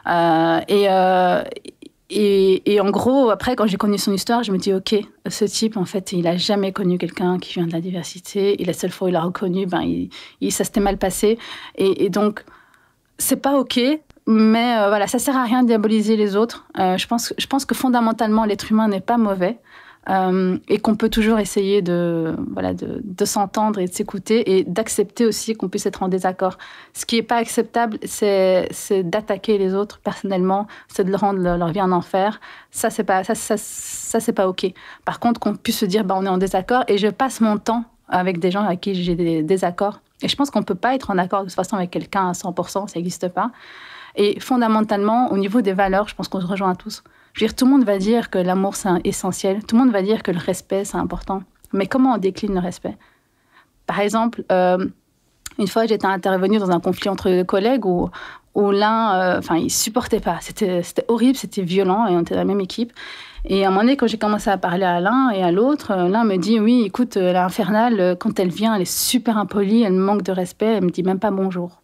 Et en gros, après, quand j'ai connu son histoire, je me dis, OK, ce type, en fait, il n'a jamais connu quelqu'un qui vient de la diversité. Et la seule fois où il l'a reconnu, ça s'était mal passé. Et donc, c'est pas OK. Mais voilà, ça sert à rien de diaboliser les autres. Je pense que fondamentalement, l'être humain n'est pas mauvais. Et qu'on peut toujours essayer de s'entendre et de s'écouter et d'accepter aussi qu'on puisse être en désaccord. Ce qui n'est pas acceptable, c'est d'attaquer les autres personnellement, c'est de leur rendre leur vie un enfer. Ça, c'est pas OK. Par contre, qu'on puisse se dire, on est en désaccord et je passe mon temps avec des gens avec qui j'ai des désaccords. Et je pense qu'on ne peut pas être en accord de toute façon avec quelqu'un à 100%, ça n'existe pas. Et fondamentalement, au niveau des valeurs, je pense qu'on se rejoint tous. Je veux dire, tout le monde va dire que l'amour, c'est essentiel. Tout le monde va dire que le respect, c'est important. Mais comment on décline le respect? Par exemple, une fois, j'étais intervenue dans un conflit entre deux collègues où l'un, il ne supportait pas. C'était horrible, c'était violent et on était dans la même équipe. Et à un moment donné, quand j'ai commencé à parler à l'un et à l'autre, l'un me dit, oui, écoute, l'infernale, quand elle vient, elle est super impolie, elle manque de respect, elle me dit même pas bonjour.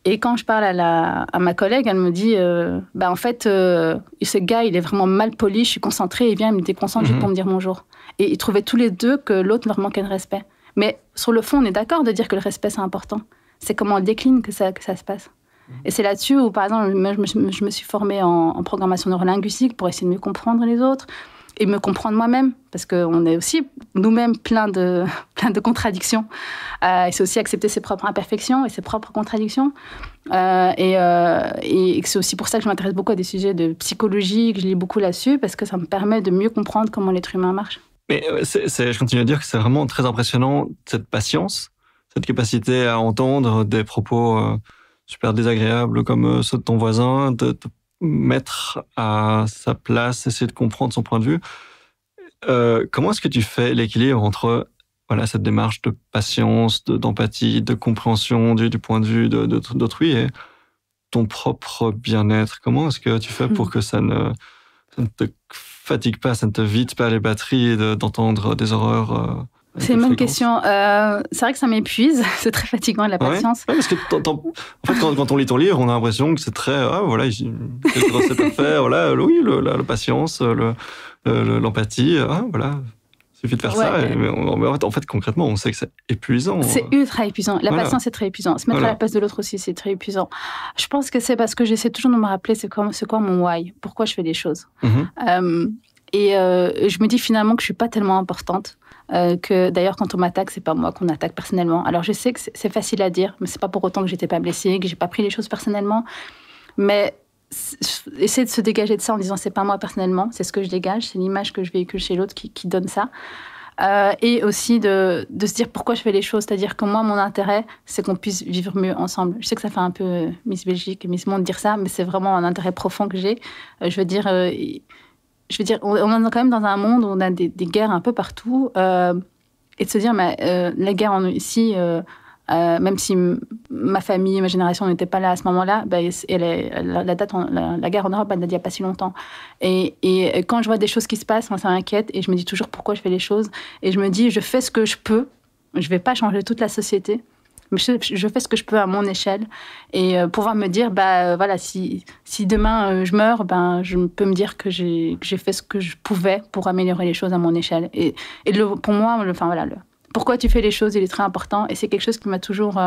Et quand je parle à ma collègue, elle me dit, en fait, ce gars, il est vraiment mal poli, je suis concentrée, il vient, il me déconcentre juste pour me dire bonjour. Et ils trouvaient tous les deux que l'autre leur manquait de respect. Mais sur le fond, on est d'accord de dire que le respect, c'est important. C'est comment on le décline que ça se passe. Et c'est là-dessus où, par exemple, je me suis formée en programmation neurolinguistique pour essayer de mieux comprendre les autres et me comprendre moi-même, parce qu'on est aussi nous-mêmes plein de contradictions. Et c'est aussi accepter ses propres imperfections et ses propres contradictions. Et c'est aussi pour ça que je m'intéresse beaucoup à des sujets de psychologie, que je lis beaucoup là-dessus, parce que ça me permet de mieux comprendre comment l'être humain marche. Mais je continue à dire que c'est vraiment très impressionnant, cette patience, cette capacité à entendre des propos super désagréables comme ceux de ton voisin, de mettre à sa place, essayer de comprendre son point de vue. Comment est-ce que tu fais l'équilibre entre cette démarche de patience, d'empathie, de compréhension du point de vue d'autrui et ton propre bien-être? Comment est-ce que tu fais pour que ça ne te fatigue pas, ça ne te vide pas les batteries d'entendre des horreurs C'est une bonne question. C'est vrai que ça m'épuise. C'est très fatigant, la patience. Ouais, parce que en fait, quand on lit ton livre, on a l'impression que c'est très... quelque chose c'est parfait. La patience, l'empathie. Il suffit de faire ça. Mais en fait, concrètement, on sait que c'est épuisant. C'est ultra épuisant. La patience, c'est très épuisant. Se mettre à la place de l'autre aussi, c'est très épuisant. Je pense que c'est parce que j'essaie toujours de me rappeler c'est quoi mon why, pourquoi je fais des choses. Et je me dis finalement que je ne suis pas tellement importante. Que d'ailleurs, quand on m'attaque, c'est pas moi qu'on attaque personnellement. Alors, je sais que c'est facile à dire, mais c'est pas pour autant que j'étais pas blessée, que j'ai pas pris les choses personnellement. Mais essayer de se dégager de ça en disant c'est pas moi personnellement, c'est ce que je dégage, c'est l'image que je véhicule chez l'autre qui donne ça. et aussi de se dire pourquoi je fais les choses. C'est-à-dire que moi, mon intérêt, c'est qu'on puisse vivre mieux ensemble. Je sais que ça fait un peu Miss Belgique et Miss Monde dire ça, mais c'est vraiment un intérêt profond que j'ai. Je veux dire, on est quand même dans un monde où on a des guerres un peu partout, et de se dire, mais la guerre ici, même si ma famille, ma génération n'était pas là à ce moment-là, la guerre en Europe, elle date il n'y a pas si longtemps. Et quand je vois des choses qui se passent, moi, ça m'inquiète, et je me dis toujours pourquoi je fais les choses. Et je me dis, je fais ce que je peux. Je ne vais pas changer toute la société, mais je fais ce que je peux à mon échelle. Et pouvoir me dire, voilà, si demain je meurs, je peux me dire que j'ai fait ce que je pouvais pour améliorer les choses à mon échelle. Et pour moi, pourquoi tu fais les choses, il est très important. Et c'est quelque chose qui m'a toujours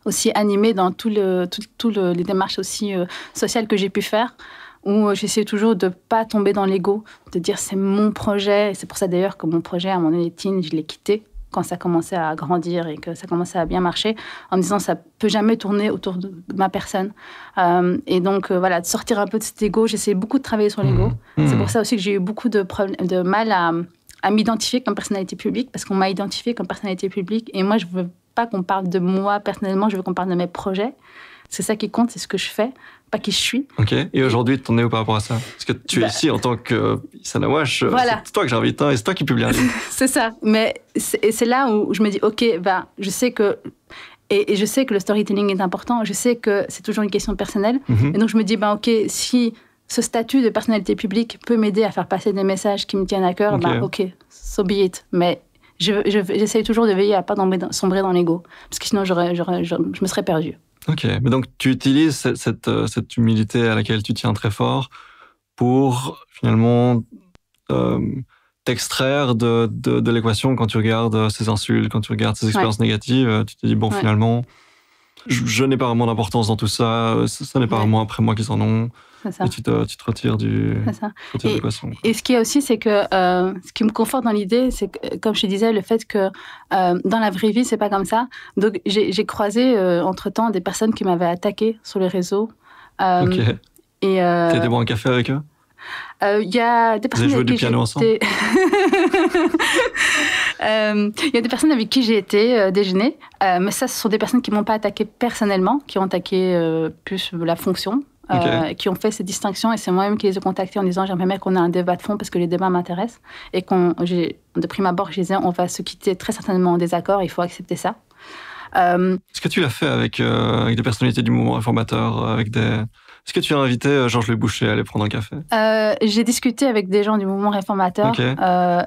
aussi animée dans toutes les démarches aussi sociales que j'ai pu faire, où j'essaie toujours de ne pas tomber dans l'ego, de dire c'est mon projet. Et c'est pour ça d'ailleurs que mon projet, à mon année teen, je l'ai quitté quand ça commençait à grandir et que ça commençait à bien marcher, en me disant ça peut jamais tourner autour de ma personne. Et donc, voilà, de sortir un peu de cet ego. J'essaie beaucoup de travailler sur l'ego. C'est pour ça aussi que j'ai eu beaucoup de mal à m'identifier comme personnalité publique, parce qu'on m'a identifiée comme personnalité publique. Et moi, je ne veux pas qu'on parle de moi personnellement, je veux qu'on parle de mes projets. C'est ça qui compte, c'est ce que je fais, pas qui je suis. Ok, et aujourd'hui, tu en es où par rapport à ça? Parce que tu es ici en tant que Issana Wash, voilà. C'est toi que j'invite, et c'est toi qui publie un livre. C'est ça, mais c'est là où je me dis, ok, je sais que... Et je sais que le storytelling est important, je sais que c'est toujours une question personnelle. Et donc, je me dis, ok, si ce statut de personnalité publique peut m'aider à faire passer des messages qui me tiennent à cœur, ok, so be it. Mais j'essaye toujours de veiller à ne pas sombrer dans l'ego, parce que sinon, je me serais perdue. Ok, mais donc tu utilises cette humilité à laquelle tu tiens très fort pour finalement t'extraire de l'équation quand tu regardes ces insultes, quand tu regardes ces expériences négatives. Tu te dis, finalement, je n'ai pas vraiment d'importance dans tout ça, ça n'est pas vraiment après moi qu'ils en ont. Et tu te retires de l'équation. Et ce qu'il y a aussi, c'est que ce qui me conforte dans l'idée, c'est que, comme je te disais, le fait que dans la vraie vie, c'est pas comme ça. Donc, j'ai croisé entre-temps des personnes qui m'avaient attaqué sur les réseaux. Ok. Et t'as été boire un café avec eux? Il y a des personnes avec qui j'ai été... Il y a des personnes avec qui j'ai été déjeuner, mais ça, ce sont des personnes qui m'ont pas attaqué personnellement, qui ont attaqué plus la fonction. Qui ont fait ces distinctions, et c'est moi-même qui les ai contactés en disant j'aimerais bien qu'on ait un débat de fond parce que les débats m'intéressent, et de prime abord je disais on va se quitter très certainement en désaccord, il faut accepter ça. Est-ce que tu l'as fait avec des personnalités du mouvement réformateur, Est-ce que tu as invité Georges Louis Boucher à aller prendre un café? J'ai discuté avec des gens du mouvement réformateur,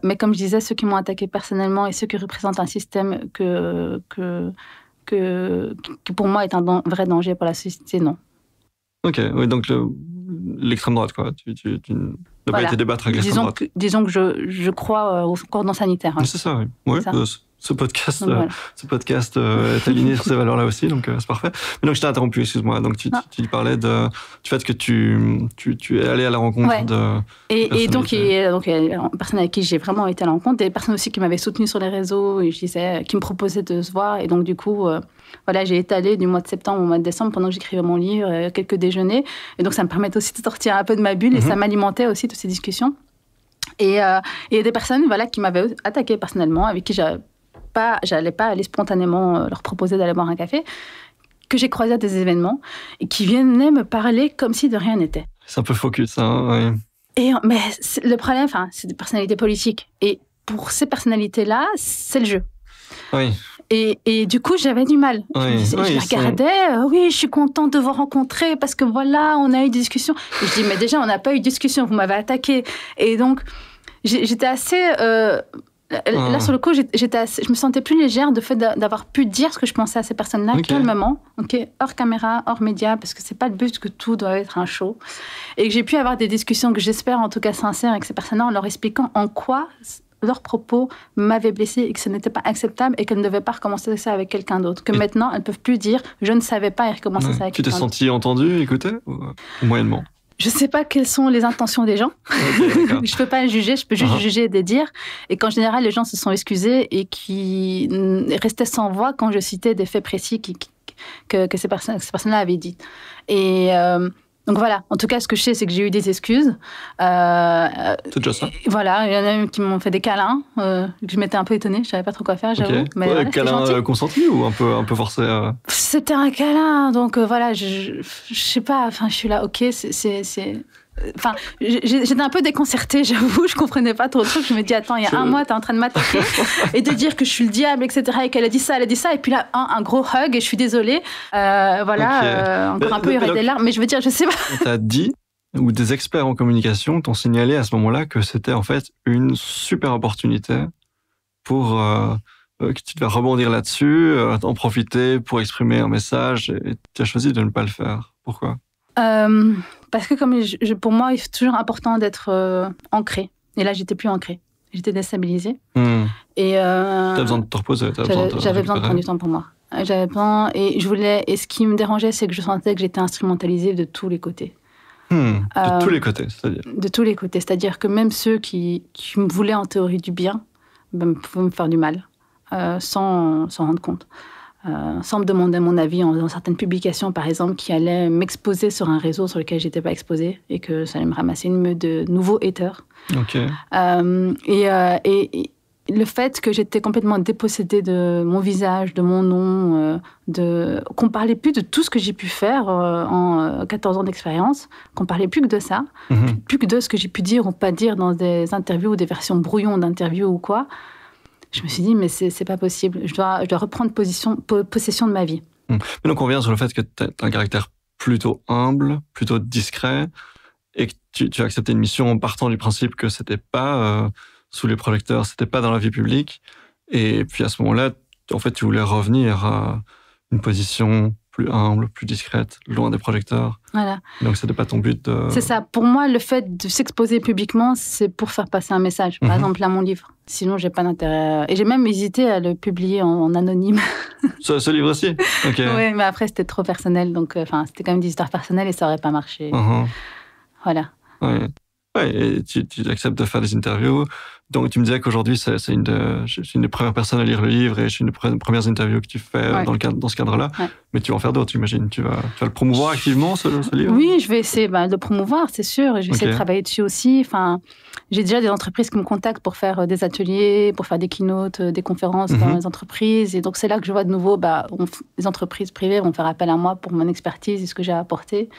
mais comme je disais, ceux qui m'ont attaqué personnellement et ceux qui représentent un système qui pour moi est un vrai danger pour la société, non. Ok, oui, donc l'extrême droite, quoi. Tu n'as pas été débattre avec l'extrême droite. Disons que je crois au cordon sanitaire. C'est ça, oui. Oui, ce podcast est aligné sur ces valeurs-là aussi, donc c'est parfait. Mais donc, je t'ai interrompu, excuse-moi. Donc, tu parlais du fait que tu es allé à la rencontre de... Et donc, il y a une personne avec qui j'ai vraiment été à la rencontre, des personnes aussi qui m'avaient soutenue sur les réseaux, et qui me proposaient de se voir. Et donc, du coup... j'ai étalé du mois de septembre au mois de décembre pendant que j'écrivais mon livre, quelques déjeuners. Et donc, ça me permettait aussi de sortir un peu de ma bulle et ça m'alimentait aussi, toutes ces discussions. Et il y a des personnes qui m'avaient attaqué personnellement, avec qui j'allais pas aller spontanément leur proposer d'aller boire un café, que j'ai croisé à des événements et qui venaient me parler comme si de rien n'était. C'est un peu focus, hein, oui. Mais le problème, c'est des personnalités politiques. Et pour ces personnalités-là, c'est le jeu. Oui. Et du coup, j'avais du mal. Je les regardais, je suis contente de vous rencontrer parce que voilà, on a eu des discussions. Et je dis, mais déjà, on n'a pas eu de discussion, vous m'avez attaqué. Et donc, j'étais assez... Là, sur le coup, je me sentais plus légère de fait d'avoir pu dire ce que je pensais à ces personnes-là, calmement, hors caméra, hors média, parce que c'est pas le but que tout doit être un show. Et que j'ai pu avoir des discussions que j'espère, en tout cas sincères, avec ces personnes-là, en leur expliquant en quoi... leurs propos m'avaient blessée et que ce n'était pas acceptable et qu'elles ne devaient pas recommencer ça avec quelqu'un d'autre. Que maintenant, elles ne peuvent plus dire « je ne savais pas » et recommencer ça avec quelqu'un d'autre. Tu t'es sentie entendue, écoutée ou moyennement? Je ne sais pas quelles sont les intentions des gens. Je ne peux pas juger, je peux juste juger et des dire. Et qu'en général, les gens se sont excusés et qui restaient sans voix quand je citais des faits précis que ces personnes-là avaient dit. Et Donc voilà, en tout cas, ce que je sais, c'est que j'ai eu des excuses. C'est déjà ça. Voilà, il y en a même qui m'ont fait des câlins. Je m'étais un peu étonnée, je savais pas trop quoi faire, j'avoue. Mais voilà, câlin consenti ou un peu forcé C'était un câlin, donc voilà, je sais pas, enfin, je suis là, ok, Enfin, j'étais un peu déconcertée, j'avoue, je comprenais pas trop le truc. Je me dis, attends, il y a un mois, t'es en train de m'attaquer et de dire que je suis le diable, etc. Et qu'elle a dit ça, et puis là, un gros hug et je suis désolée. Voilà, encore un peu, il y aurait des larmes, mais je veux dire, je sais pas. T'as dit, ou des experts en communication t'ont signalé à ce moment-là que c'était en fait une super opportunité pour que tu devais rebondir là-dessus, en profiter pour exprimer un message et tu as choisi de ne pas le faire. Pourquoi ? Parce que comme pour moi, c'est toujours important d'être ancré. Et là, j'étais plus ancrée. J'étais déstabilisée. Et t'as besoin de te reposer. J'avais besoin de prendre du temps pour moi. J'avais besoin et ce qui me dérangeait, c'est que je sentais que j'étais instrumentalisée de tous les côtés. De tous les côtés, c'est-à-dire. De tous les côtés, c'est-à-dire que même ceux qui me voulaient en théorie du bien, pouvaient me faire du mal, sans s'en rendre compte. Sans me demander mon avis en faisant certaines publications, par exemple, qui allaient m'exposer sur un réseau sur lequel je n'étais pas exposée et que ça allait me ramasser une meute de nouveaux haters. Okay. Et le fait que j'étais complètement dépossédée de mon visage, de mon nom, qu'on ne parlait plus de tout ce que j'ai pu faire en 14 ans d'expérience, qu'on ne parlait plus que de ça, plus que de ce que j'ai pu dire ou pas dire dans des interviews ou des versions brouillons d'interviews ou quoi. Je me suis dit, mais c'est pas possible. Je dois reprendre possession de ma vie. Mais donc, on revient sur le fait que tu as un caractère plutôt humble, plutôt discret, et que tu as accepté une mission en partant du principe que c'était pas sous les projecteurs, c'était pas dans la vie publique. Et puis, à ce moment-là, en fait, tu voulais revenir à une position plus humble, plus discrète, loin des projecteurs. Voilà. Donc, c'était pas ton but de... C'est ça. Pour moi, le fait de s'exposer publiquement, c'est pour faire passer un message. Par exemple, là, mon livre. Sinon, j'ai pas d'intérêt. Et j'ai même hésité à le publier en anonyme. Ce livre-ci? Okay. Oui, mais après, c'était trop personnel. Donc, c'était quand même des histoires personnelles et ça aurait pas marché. Voilà. Ouais. Ouais, et tu acceptes de faire des interviews. Donc, tu me disais qu'aujourd'hui, je suis une des premières personnes à lire le livre et je suis une des premières interviews que tu fais dans ce cadre-là. Ouais. Mais tu vas en faire d'autres, j'imagine. Tu vas le promouvoir activement, ce livre? Oui, je vais essayer de le promouvoir, c'est sûr. Et je vais essayer de travailler dessus aussi. Enfin, j'ai déjà des entreprises qui me contactent pour faire des ateliers, pour faire des keynotes, des conférences dans les entreprises. Et donc, c'est là que je vois de nouveau, les entreprises privées vont faire appel à moi pour mon expertise et ce que j'ai à apporter.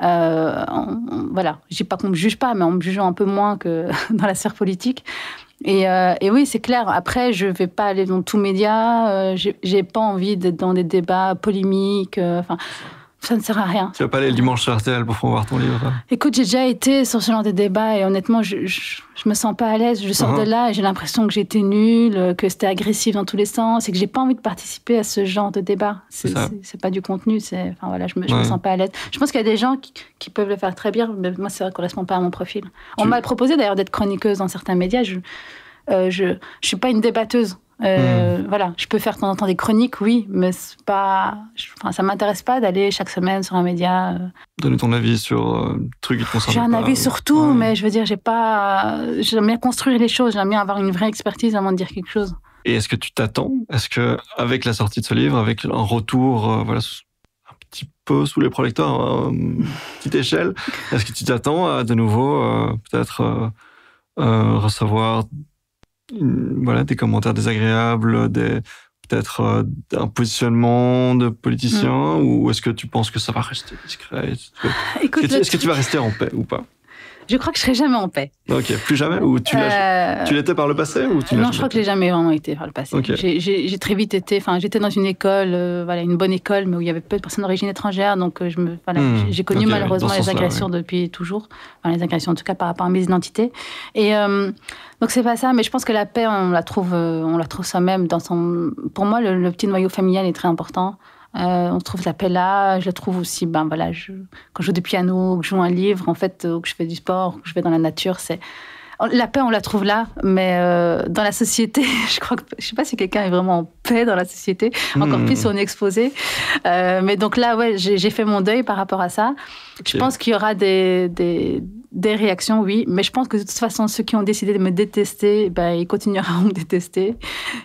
Voilà, je dis pas qu'on me juge pas, mais en me jugeant un peu moins que dans la sphère politique. Et oui, c'est clair. Après, je vais pas aller dans tous médias. J'ai pas envie d'être dans des débats polémiques. Ça ne sert à rien. Tu vas pas aller le dimanche sur RTL pour promouvoir ton livre? Écoute, j'ai déjà été sur ce genre de débat et honnêtement, je me sens pas à l'aise. Je sors de là et j'ai l'impression que j'étais nulle, que c'était agressif dans tous les sens et que j'ai pas envie de participer à ce genre de débat. C'est pas du contenu. Je me sens pas à l'aise. Je pense qu'il y a des gens qui peuvent le faire très bien, mais moi, ça ne correspond pas à mon profil. On m'a proposé d'ailleurs d'être chroniqueuse dans certains médias. Je suis pas une débatteuse. Voilà, je peux faire de temps en temps des chroniques, oui, mais c'est pas, ça m'intéresse pas d'aller chaque semaine sur un média. Donner ton avis sur un truc qui te concerne. J'ai un avis sur tout, mais je veux dire, j'aime bien construire les choses, j'aime bien avoir une vraie expertise avant de dire quelque chose. Et est-ce que tu t'attends? Est-ce que avec la sortie de ce livre, avec un retour, un petit peu sous les projecteurs, à une petite échelle, est-ce que tu t'attends à de nouveau peut-être recevoir des commentaires désagréables, peut-être un positionnement de politicien, ou est-ce que tu penses que ça va rester discret? Écoute, est-ce que tu vas rester en paix ou pas? Je crois que je serai jamais en paix. Ok, plus jamais? Ou tu l'étais par le passé ou tu Non, je crois que je l'ai jamais vraiment été par le passé. Okay. J'ai très vite été, j'étais dans une école, une bonne école, mais où il y avait peu de personnes d'origine étrangère, donc j'ai connu malheureusement les agressions depuis toujours, les agressions en tout cas par rapport à mes identités. Et donc c'est pas ça, mais je pense que la paix, on la trouve soi-même dans son. Pour moi, le petit noyau familial est très important. On trouve la paix là. Je la trouve aussi, quand je joue du piano, que je joue un livre, en fait, que je fais du sport, que je vais dans la nature, la paix, on la trouve là, mais dans la société, je sais pas si quelqu'un est vraiment en paix dans la société, encore plus si on est exposé. Mais donc là, j'ai fait mon deuil par rapport à ça. Je pense qu'il y aura des réactions, oui, mais je pense que de toute façon, ceux qui ont décidé de me détester, ils continueront à me détester.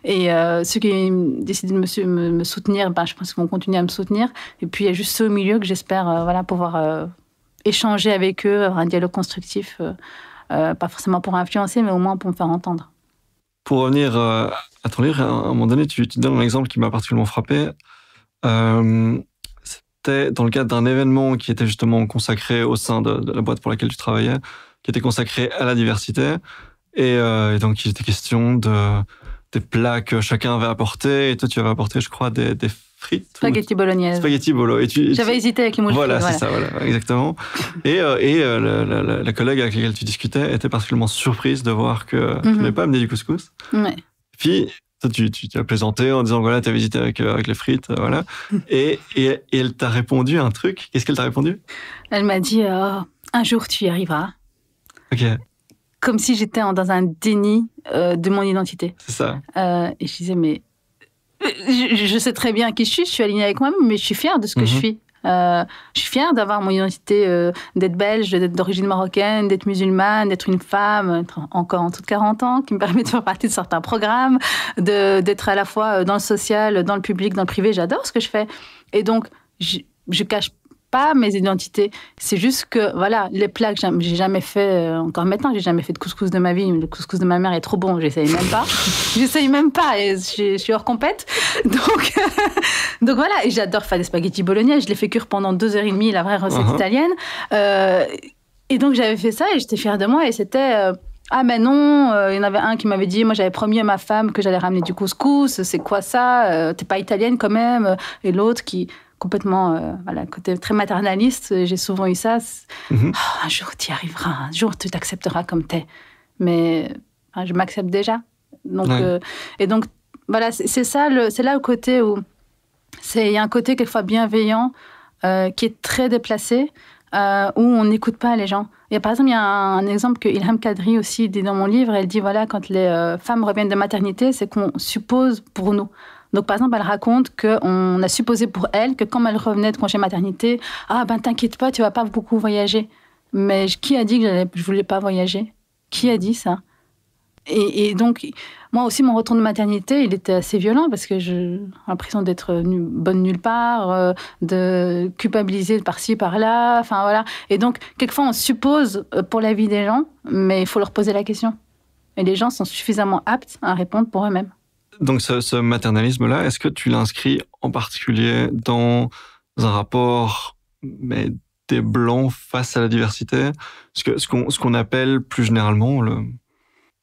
Et ceux qui ont décidé de me soutenir, je pense qu'ils vont continuer à me soutenir. Et puis, il y a juste ceux au milieu que j'espère pouvoir échanger avec eux, avoir un dialogue constructif, pas forcément pour influencer, mais au moins pour me faire entendre. Pour revenir à ton livre, à un moment donné, tu donnes un exemple qui m'a particulièrement frappé. C'était dans le cadre d'un événement qui était justement consacré au sein de la boîte pour laquelle tu travaillais, qui était consacré à la diversité. Et donc, il était question des plats que chacun avait apportés. Et toi, tu avais apporté, je crois, des frites. Spaghetti bolognaise. Spaghetti bolo. J'avais hésité avec les moules Voilà, frites. c'est ça, voilà, exactement. Et la collègue avec laquelle tu discutais était particulièrement surprise de voir que tu n'avais pas amené du couscous. Ouais. Puis, toi, tu as plaisanté en disant, voilà, tu as visité avec les frites, voilà. Et elle t'a répondu un truc. Qu'est-ce qu'elle t'a répondu? Elle m'a dit, un jour, tu y arriveras. Ok. Comme si j'étais dans un déni de mon identité. C'est ça. Et je disais, mais je sais très bien qui je suis alignée avec moi-même, mais je suis fière de ce que je suis. Je suis fière d'avoir mon identité, d'être belge, d'être d'origine marocaine, d'être musulmane, d'être une femme, encore en toute 40 ans, qui me permet de faire partie de certains programmes, d'être à la fois dans le social, dans le public, dans le privé. J'adore ce que je fais. Et donc, je cache pas mes identités. C'est juste que, voilà, les plats que j'ai jamais fait, encore maintenant, j'ai jamais fait de couscous de ma vie. Le couscous de ma mère est trop bon, j'essaye même pas. Et je suis hors compète. Donc voilà, et j'adore faire des spaghettis bolognaises. Je les fais cuire pendant 2h30, la vraie recette italienne. Et donc j'avais fait ça et j'étais fière de moi. Et c'était... ah mais non, il y en avait un qui m'avait dit, moi j'avais promis à ma femme que j'allais ramener du couscous, c'est quoi ça, t'es pas italienne quand même. Et l'autre qui... complètement, côté très maternaliste, j'ai souvent eu ça. Un jour, tu y arriveras, un jour, tu t'accepteras comme t'es. Mais je m'accepte déjà. Donc, et donc, voilà, c'est ça, c'est là le côté où il y a un côté quelquefois bienveillant qui est très déplacé, où on n'écoute pas les gens. Et par exemple, il y a un exemple que Ilham Kadri aussi dit dans mon livre. Elle dit, voilà, quand les femmes reviennent de maternité, c'est qu'on suppose pour nous. Donc, par exemple, elle raconte qu'on a supposé pour elle que quand elle revenait de congé maternité, ah ben t'inquiète pas, tu vas pas beaucoup voyager. Mais qui a dit que je voulais pas voyager? Qui a dit ça? Et donc, moi aussi, mon retour de maternité, il était assez violent parce que j'ai l'impression d'être bonne nulle part, de culpabiliser par-ci, par-là, enfin voilà. Et donc, quelquefois, on suppose pour la vie des gens, mais il faut leur poser la question. Et les gens sont suffisamment aptes à répondre pour eux-mêmes. Donc ce maternalisme-là, est-ce que tu l'inscris en particulier dans un rapport des Blancs face à la diversité? Ce qu'on appelle plus généralement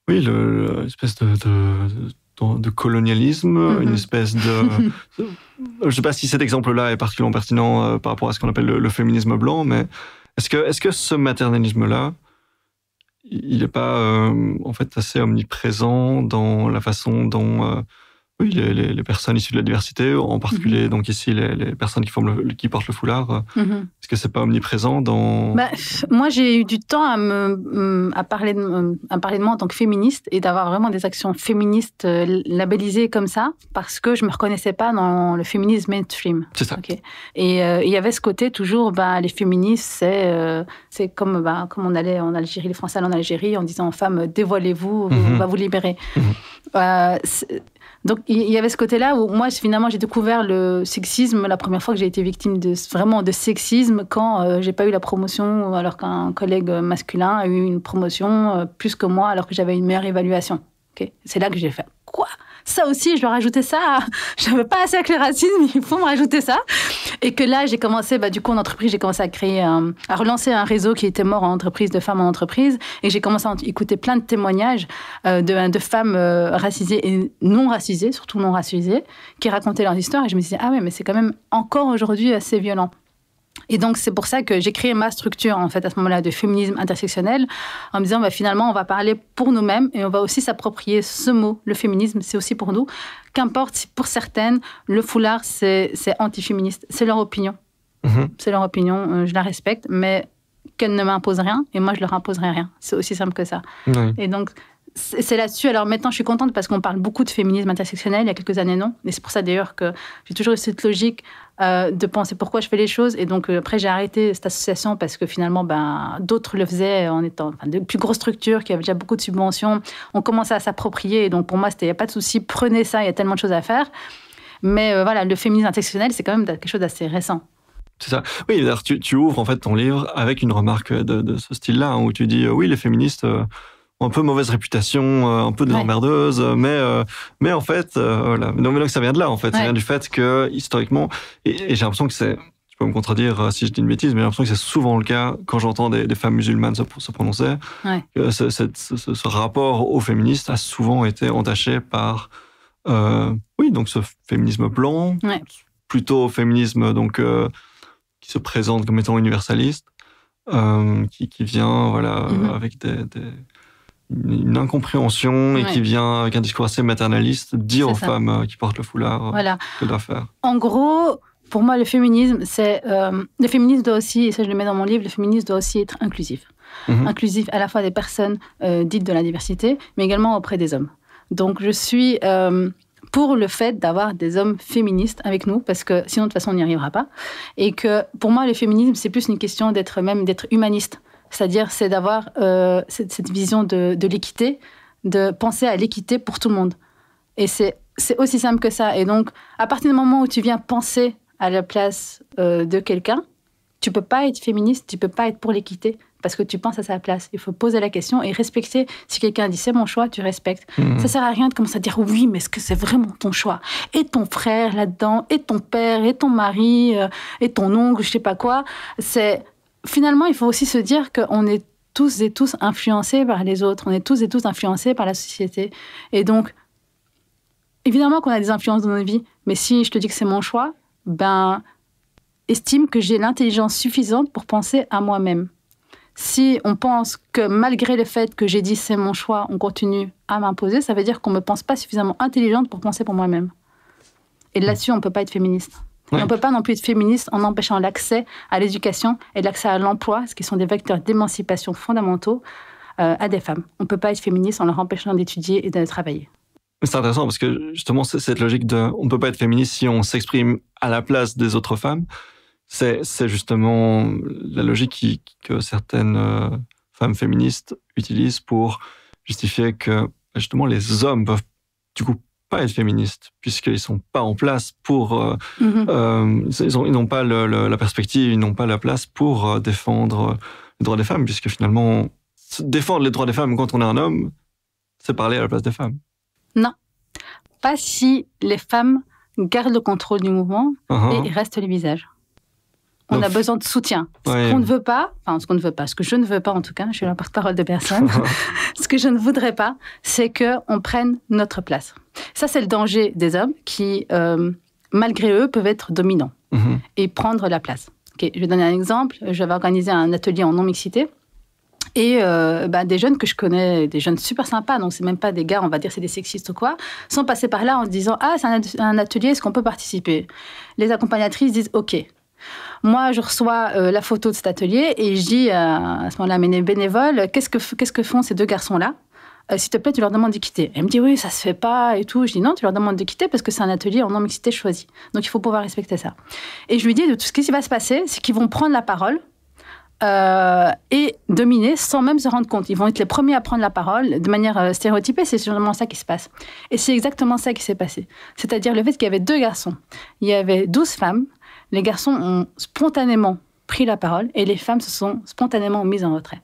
l'espèce de colonialisme, une espèce de... Je ne sais pas si cet exemple-là est particulièrement pertinent par rapport à ce qu'on appelle le féminisme blanc, mais est-ce que ce maternalisme-là, il n'est pas en fait assez omniprésent dans la façon dont les personnes issues de la diversité, en particulier donc ici les personnes qui portent le foulard, est-ce que c'est pas omniprésent dans... Moi, j'ai eu du temps à parler de moi en tant que féministe et d'avoir vraiment des actions féministes labellisées comme ça parce que je me reconnaissais pas dans le féminisme mainstream. C'est ça. Okay. Et il y avait ce côté toujours, les féministes, c'est comme on allait en Algérie, les Français allaient en Algérie en disant aux femmes, dévoilez-vous, on va vous libérer. Donc, il y avait ce côté-là où moi, finalement, j'ai découvert le sexisme la première fois que j'ai été victime vraiment de sexisme quand j'ai pas eu la promotion alors qu'un collègue masculin a eu une promotion plus que moi alors que j'avais une meilleure évaluation. Okay. C'est là que j'ai fait « Quoi ? Ça aussi, je dois rajouter ça. Je n'avais pas assez avec le racisme, il faut me rajouter ça. » Et que là, j'ai commencé, du coup, en entreprise, j'ai commencé à relancer un réseau qui était mort en entreprise, de femmes en entreprise. Et j'ai commencé à écouter plein de témoignages de femmes racisées et non racisées, surtout non racisées, qui racontaient leurs histoires. Et je me disais, ah ouais, mais c'est quand même encore aujourd'hui assez violent. Et donc, c'est pour ça que j'ai créé ma structure, en fait, à ce moment-là, de féminisme intersectionnel, en me disant, finalement, on va parler pour nous-mêmes et on va aussi s'approprier ce mot, le féminisme, c'est aussi pour nous. Qu'importe si, pour certaines, le foulard, c'est anti-féministe. C'est leur opinion. C'est leur opinion, je la respecte, mais qu'elles ne m'imposent rien et moi, je leur imposerai rien. C'est aussi simple que ça. Et donc, c'est là-dessus. Alors maintenant, je suis contente parce qu'on parle beaucoup de féminisme intersectionnel. Il y a quelques années, non. Et c'est pour ça, d'ailleurs, que j'ai toujours eu cette logique de penser pourquoi je fais les choses. Et donc, après, j'ai arrêté cette association parce que finalement, d'autres le faisaient en étant de plus grosses structures qui avaient déjà beaucoup de subventions. On commençait à s'approprier. Et donc, pour moi, il n'y a pas de souci. Prenez ça, il y a tellement de choses à faire. Mais voilà, le féminisme intersectionnel, c'est quand même quelque chose d'assez récent. C'est ça. Oui, d'ailleurs, tu ouvres en fait ton livre avec une remarque de ce style-là, hein, où tu dis oui, les féministes ont un peu mauvaise réputation, un peu des emmerdeuses, mais en fait, voilà. Donc ça vient de là, en fait. Ça vient du fait que historiquement, et j'ai l'impression que c'est, tu peux me contredire si je dis une bêtise, mais j'ai l'impression que c'est souvent le cas quand j'entends des femmes musulmanes se prononcer, que ce rapport aux féministes a souvent été entaché par, oui, donc ce féminisme blanc, plutôt féminisme donc qui se présente comme étant universaliste, qui vient voilà avec une incompréhension et qui vient avec un discours assez maternaliste dire aux femmes qui portent le foulard qu'elles doivent faire. En gros, pour moi, le féminisme doit aussi, et ça je le mets dans mon livre, le féminisme doit aussi être inclusif. Inclusif à la fois des personnes dites de la diversité, mais également auprès des hommes. Donc je suis pour le fait d'avoir des hommes féministes avec nous, parce que sinon de toute façon on n'y arrivera pas. Et que pour moi, le féminisme, c'est plus une question d'être humaniste. C'est-à-dire, c'est d'avoir cette vision de l'équité, de penser à l'équité pour tout le monde. Et c'est aussi simple que ça. Et donc, à partir du moment où tu viens penser à la place de quelqu'un, tu peux pas être féministe, tu peux pas être pour l'équité, parce que tu penses à sa place. Il faut poser la question et respecter. Si quelqu'un dit « c'est mon choix », tu respectes. Ça sert à rien de commencer à dire « oui, mais est-ce que c'est vraiment ton choix ?» Et ton frère là-dedans, et ton père, et ton mari, et ton oncle, je sais pas quoi. Finalement, il faut aussi se dire qu'on est tous et tous influencés par les autres. On est tous et tous influencés par la société. Et donc, évidemment qu'on a des influences dans nos vies, mais si je te dis que c'est mon choix, estime que j'ai l'intelligence suffisante pour penser à moi-même. Si on pense que malgré le fait que j'ai dit c'est mon choix, on continue à m'imposer, ça veut dire qu'on ne me pense pas suffisamment intelligente pour penser pour moi-même. Et là-dessus, on ne peut pas être féministe. Et on ne peut pas non plus être féministe en empêchant l'accès à l'éducation et l'accès à l'emploi, ce qui sont des vecteurs d'émancipation fondamentaux, à des femmes. On ne peut pas être féministe en leur empêchant d'étudier et de travailler. C'est intéressant parce que justement, c'est cette logique de on ne peut pas être féministe si on s'exprime à la place des autres femmes. C'est justement la logique que certaines femmes féministes utilisent pour justifier que justement les hommes peuvent du coup pas être féministes puisqu'ils sont pas en place pour ils n'ont pas la perspective, ils n'ont pas la place pour défendre les droits des femmes, puisque finalement défendre les droits des femmes quand on est un homme, c'est parler à la place des femmes. Non, pas si les femmes gardent le contrôle du mouvement et restent les visages. On a besoin de soutien. Ce qu'on ne veut pas, ce que je ne veux pas en tout cas, je suis la porte-parole de personne, ce que je ne voudrais pas, c'est qu'on prenne notre place. Ça, c'est le danger des hommes qui, malgré eux, peuvent être dominants et prendre la place. Okay, je vais donner un exemple. J'avais organisé un atelier en non-mixité et des jeunes que je connais, des jeunes super sympas, donc c'est même pas des gars, on va dire c'est des sexistes ou quoi, sont passés par là en se disant « Ah, c'est un atelier, est-ce qu'on peut participer ?» Les accompagnatrices disent « Ok ». Moi, je reçois la photo de cet atelier et je dis à ce moment-là à mes bénévoles, qu'est-ce que font ces deux garçons-là ? S'il te plaît, tu leur demandes de quitter. Elle me dit, oui, ça se fait pas et tout. Je dis, non, tu leur demandes de quitter parce que c'est un atelier en non-mixité choisi. Donc, il faut pouvoir respecter ça. Et je lui dis, de tout ce qui va se passer, c'est qu'ils vont prendre la parole et dominer sans même se rendre compte. Ils vont être les premiers à prendre la parole de manière stéréotypée. C'est sûrement ça qui se passe. Et c'est exactement ça qui s'est passé. C'est-à-dire le fait qu'il y avait deux garçons. Il y avait 12 femmes. Les garçons ont spontanément pris la parole et les femmes se sont spontanément mises en retrait.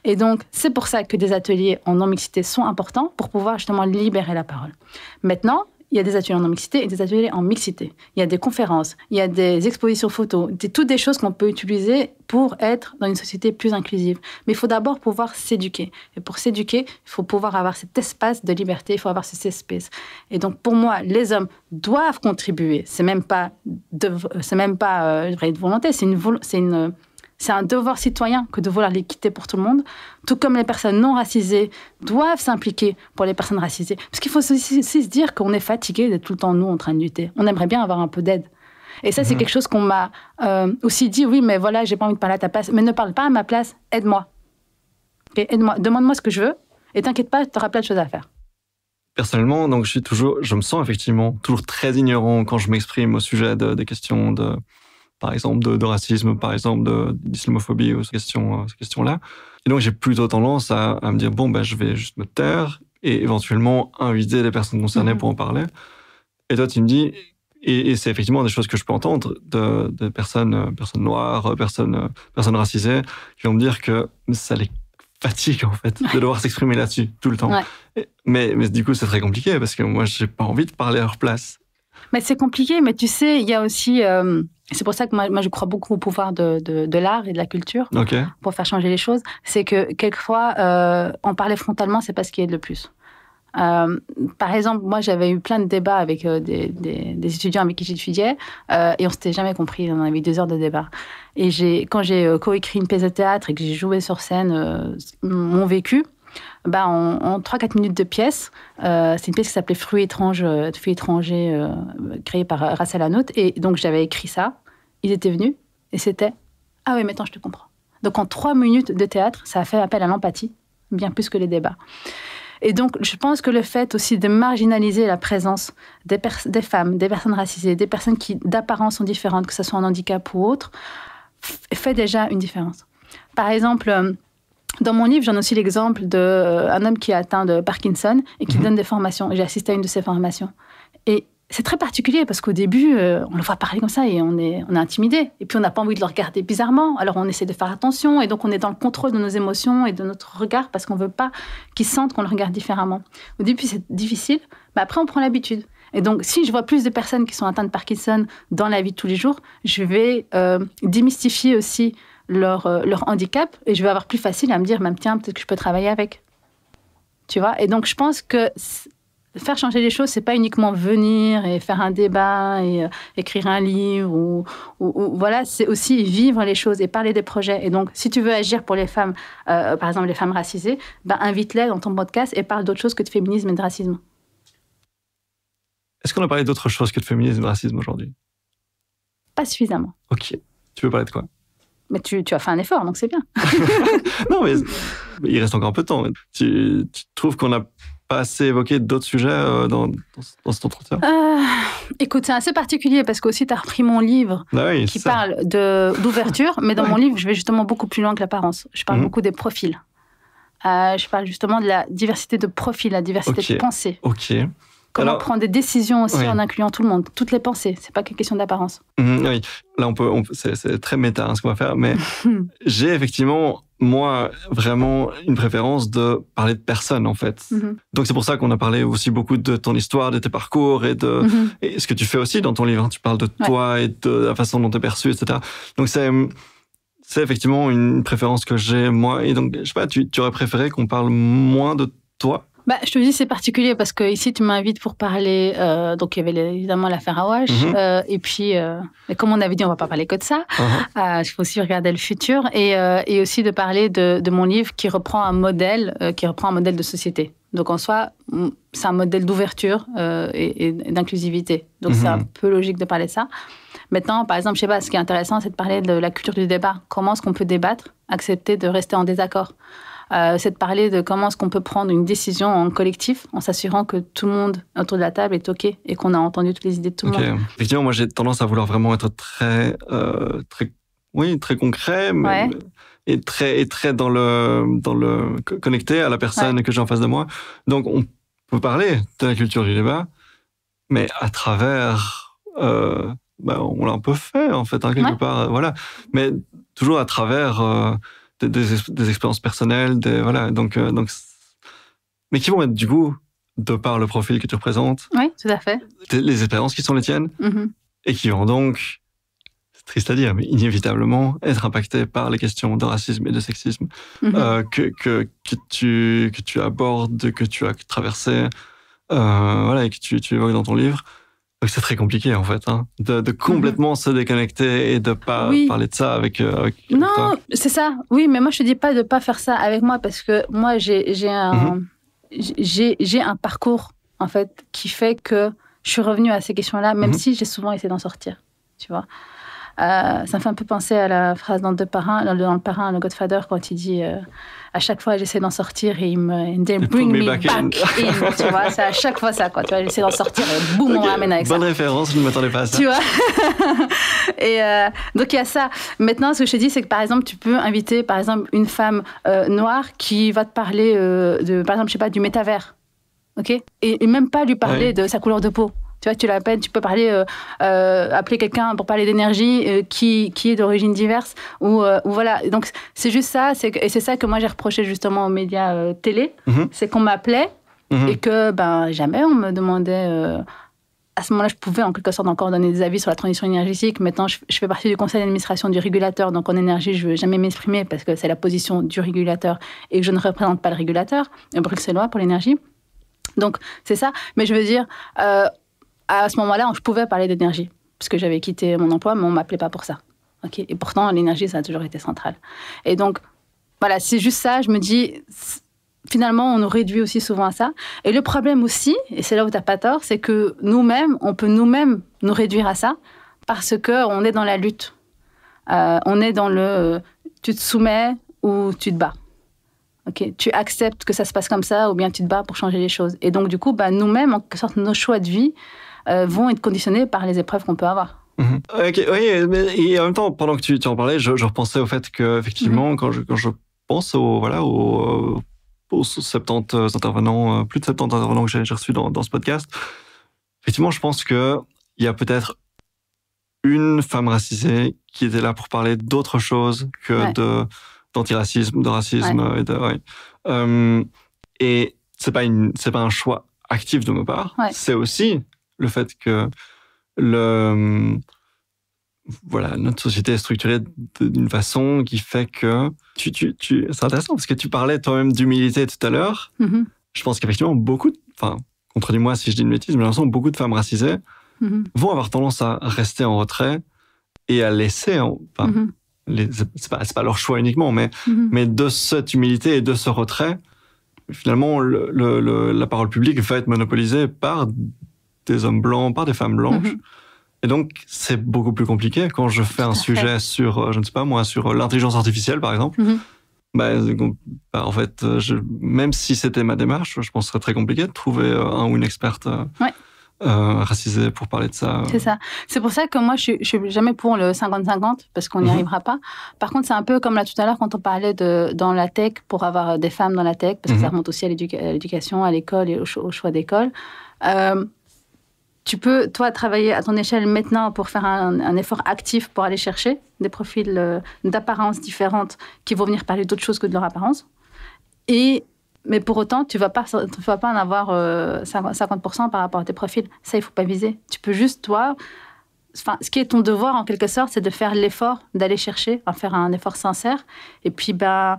Et donc, c'est pour ça que des ateliers en non-mixité sont importants pour pouvoir justement libérer la parole. Maintenant, il y a des ateliers en non-mixité et des ateliers en mixité. Il y a des conférences, il y a des expositions photos, toutes des choses qu'on peut utiliser pour être dans une société plus inclusive. Mais il faut d'abord pouvoir s'éduquer. Et pour s'éduquer, il faut pouvoir avoir cet espace de liberté, il faut avoir cet espace. Et donc, pour moi, les hommes doivent contribuer. C'est même pas une volonté, c'est un devoir citoyen que de vouloir l'équité pour tout le monde, tout comme les personnes non racisées doivent s'impliquer pour les personnes racisées. Parce qu'il faut aussi se dire qu'on est fatigué d'être tout le temps, nous, en train de lutter. On aimerait bien avoir un peu d'aide. Et ça, c'est quelque chose qu'on m'a aussi dit, oui, mais voilà, j'ai pas envie de parler à ta place. Mais ne parle pas à ma place, aide-moi. Okay, aide-moi, demande-moi ce que je veux, et t'inquiète pas, tu auras plein de choses à faire. Personnellement, donc, je me sens effectivement toujours très ignorant quand je m'exprime au sujet des questions par exemple, de racisme, par exemple, d'islamophobie ou ces questions-là. Et donc, j'ai plutôt tendance à me dire, je vais juste me taire et éventuellement inviter les personnes concernées pour en parler. Et toi, tu me dis, Et c'est effectivement des choses que je peux entendre de personnes noires, personnes racisées, qui vont me dire que ça les fatigue, en fait, de devoir s'exprimer là-dessus tout le temps. Ouais. Mais du coup, c'est très compliqué, parce que moi, j'ai pas envie de parler à leur place. Mais c'est compliqué, mais tu sais, il y a aussi... c'est pour ça que moi, je crois beaucoup au pouvoir de l'art et de la culture pour faire changer les choses. C'est que, quelquefois, en parler frontalement, c'est pas ce qui aide le plus. Par exemple, moi, j'avais eu plein de débats avec des étudiants avec qui j'étudiais et on s'était jamais compris. On avait eu 2 heures de débat. Et quand j'ai coécrit une pièce de théâtre et que j'ai joué sur scène mon vécu, en 3-4 minutes de pièce, c'est une pièce qui s'appelait Fruits étrangers, créée par Russell Hanout. Et donc, j'avais écrit ça. Ils étaient venus et c'était « Ah oui, maintenant, je te comprends ». Donc, en 3 minutes de théâtre, ça a fait appel à l'empathie, bien plus que les débats. Et donc, je pense que le fait aussi de marginaliser la présence des femmes, des personnes racisées, des personnes qui, d'apparence, sont différentes, que ce soit en handicap ou autre, fait déjà une différence. Par exemple, dans mon livre, j'en ai aussi l'exemple d'un homme qui est atteint de Parkinson et qui donne des formations. J'ai assisté à une de ces formations. Et c'est très particulier parce qu'au début, on le voit parler comme ça et on est intimidé. Et puis, on n'a pas envie de le regarder bizarrement. Alors, on essaie de faire attention et donc, on est dans le contrôle de nos émotions et de notre regard parce qu'on ne veut pas qu'ils sentent qu'on le regarde différemment. Au début, c'est difficile, mais après, on prend l'habitude. Et donc, si je vois plus de personnes qui sont atteintes de Parkinson dans la vie de tous les jours, je vais démystifier aussi leur handicap et je vais avoir plus facile à me dire, même tiens, peut-être que je peux travailler avec. Tu vois ? Et donc, je pense que faire changer les choses, c'est pas uniquement venir et faire un débat et écrire un livre ou voilà, c'est aussi vivre les choses et parler des projets. Et donc, si tu veux agir pour les femmes, par exemple les femmes racisées, invite-les dans ton podcast et parle d'autre chose que de féminisme et de racisme. Est-ce qu'on a parlé d'autre chose que de féminisme et de racisme aujourd'hui ? Pas suffisamment. Ok. Tu veux parler de quoi ? Mais tu as fait un effort, donc c'est bien. Non, mais il reste encore un peu de temps. Tu trouves qu'on n'a pas assez évoqué d'autres sujets dans cet entretien ? Écoute, c'est assez particulier parce qu'aussi, tu as repris mon livre qui parle d'ouverture, mais dans mon livre, je vais justement beaucoup plus loin que l'apparence. Je parle beaucoup des profils. Je parle justement de la diversité de profils, la diversité de pensée. Ok. Comment prendre des décisions aussi en incluant tout le monde, toutes les pensées. C'est pas qu'une question d'apparence. Oui, là c'est très méta ce qu'on va faire, mais j'ai effectivement moi vraiment une préférence de parler de personnes en fait. Donc c'est pour ça qu'on a parlé aussi beaucoup de ton histoire, de tes parcours et de et ce que tu fais aussi dans ton livre. Tu parles de toi et de la façon dont tu es perçu, etc. Donc c'est effectivement une préférence que j'ai moi. Et donc je sais pas, tu aurais préféré qu'on parle moins de toi? Je te dis, c'est particulier parce que ici tu m'invites pour parler. Donc, il y avait évidemment l'affaire Awash. Et puis, comme on avait dit, on ne va pas parler que de ça. Il faut aussi regarder le futur et aussi de parler de mon livre qui reprend un modèle de société. Donc, en soi, c'est un modèle d'ouverture et d'inclusivité. Donc, c'est un peu logique de parler de ça. Maintenant, par exemple, je sais pas, ce qui est intéressant, c'est de parler de la culture du débat. Comment est-ce qu'on peut débattre, accepter de rester en désaccord? C'est de parler de comment est-ce qu'on peut prendre une décision en collectif en s'assurant que tout le monde autour de la table est OK et qu'on a entendu toutes les idées de tout le monde. Effectivement, moi, j'ai tendance à vouloir vraiment être très concret et très dans le connecté à la personne que j'ai en face de moi. Donc, on peut parler de la culture du débat, mais à travers... on l'a un peu fait, en fait, quelque part. Voilà. Mais toujours à travers... Des expériences personnelles, donc, mais qui vont être du coup, de par le profil que tu représentes, oui, tout à fait, les expériences qui sont les tiennes, et qui vont donc, c'est triste à dire, mais inévitablement être impactées par les questions de racisme et de sexisme que tu abordes, que tu as traversé, et que tu évoques dans ton livre. Donc c'est très compliqué en fait, de complètement se déconnecter et de pas parler de ça avec non, toi. C'est ça. Oui, mais moi je te dis pas de pas faire ça avec moi parce que moi j'ai un parcours en fait qui fait que je suis revenue à ces questions-là, même si j'ai souvent essayé d'en sortir. Tu vois. Ça me fait un peu penser à la phrase dans Le Parrain, le Godfather, quand il dit à chaque fois j'essaie d'en sortir et they bring me back in. Tu vois, c'est à chaque fois ça, quoi. Tu vois, j'essaie d'en sortir et boum, on ramène avec ça. Bonne référence, je ne m'attendais pas à ça. Tu vois. Et donc il y a ça. Maintenant, ce que je te dis, c'est que par exemple, tu peux inviter par exemple une femme noire qui va te parler par exemple, je sais pas, du métavers, ok, et même pas lui parler de sa couleur de peau. Tu vois, tu l'appelles, tu peux parler, appeler quelqu'un pour parler d'énergie qui est d'origine diverse. Ou voilà. Donc, c'est juste ça. Et c'est ça que moi, j'ai reproché justement aux médias télé. C'est qu'on m'appelait et que jamais on me demandait... à ce moment-là, je pouvais en quelque sorte encore donner des avis sur la transition énergétique. Maintenant, je fais partie du conseil d'administration du régulateur. Donc, en énergie, je ne veux jamais m'exprimer parce que c'est la position du régulateur et que je ne représente pas le régulateur bruxellois pour l'énergie. Donc, c'est ça. Mais je veux dire, à ce moment-là, je pouvais parler d'énergie parce que j'avais quitté mon emploi, mais on ne m'appelait pas pour ça. Okay, et pourtant, l'énergie, ça a toujours été central. Et donc, voilà, c'est juste ça. Je me dis... Finalement, on nous réduit aussi souvent à ça. Et le problème aussi, et c'est là où tu n'as pas tort, c'est que nous-mêmes, on peut nous-mêmes nous réduire à ça parce qu'on est dans la lutte. On est dans le tu te soumets ou tu te bats. Okay? Tu acceptes que ça se passe comme ça ou bien tu te bats pour changer les choses. Et donc, du coup, nous-mêmes, en quelque sorte, nos choix de vie vont être conditionnés par les épreuves qu'on peut avoir. Okay, oui, et en même temps, pendant que tu en parlais, je repensais au fait qu'effectivement, quand je pense aux 70 intervenants, plus de 70 intervenants que j'ai reçus dans ce podcast, effectivement, je pense qu'il y a peut-être une femme racisée qui était là pour parler d'autre chose que d'antiracisme, de racisme. Et c'est pas un choix actif de ma part. C'est aussi le fait que notre société est structurée d'une façon qui fait que c'est intéressant parce que tu parlais toi-même d'humilité tout à l'heure. Je pense qu'effectivement contredis-moi si je dis une bêtise, mais j'ai l'impression que beaucoup de femmes racisées vont avoir tendance à rester en retrait et à laisser, c'est pas leur choix uniquement, mais de cette humilité et de ce retrait, finalement, la parole publique va être monopolisée par des hommes blancs, par des femmes blanches. Et donc, c'est beaucoup plus compliqué quand je fais un sujet sur, je ne sais pas moi, sur l'intelligence artificielle, par exemple. En fait, même si c'était ma démarche, je pense que ce serait très compliqué de trouver un ou une experte racisée pour parler de ça. C'est ça. C'est pour ça que moi, je suis jamais pour le 50-50, parce qu'on n'y arrivera pas. Par contre, c'est un peu comme là tout à l'heure, quand on parlait dans la tech, pour avoir des femmes dans la tech, parce que ça remonte aussi à l'éducation, à l'école et au choix d'école. Tu peux, toi, travailler à ton échelle maintenant pour faire un effort actif pour aller chercher des profils d'apparence différentes qui vont venir parler d'autre chose que de leur apparence. Mais pour autant, tu ne vas pas en avoir 50% par rapport à tes profils. Ça, il ne faut pas viser. Tu peux juste, toi... ce qui est ton devoir, en quelque sorte, c'est de faire l'effort d'aller chercher, faire un effort sincère. Et puis, par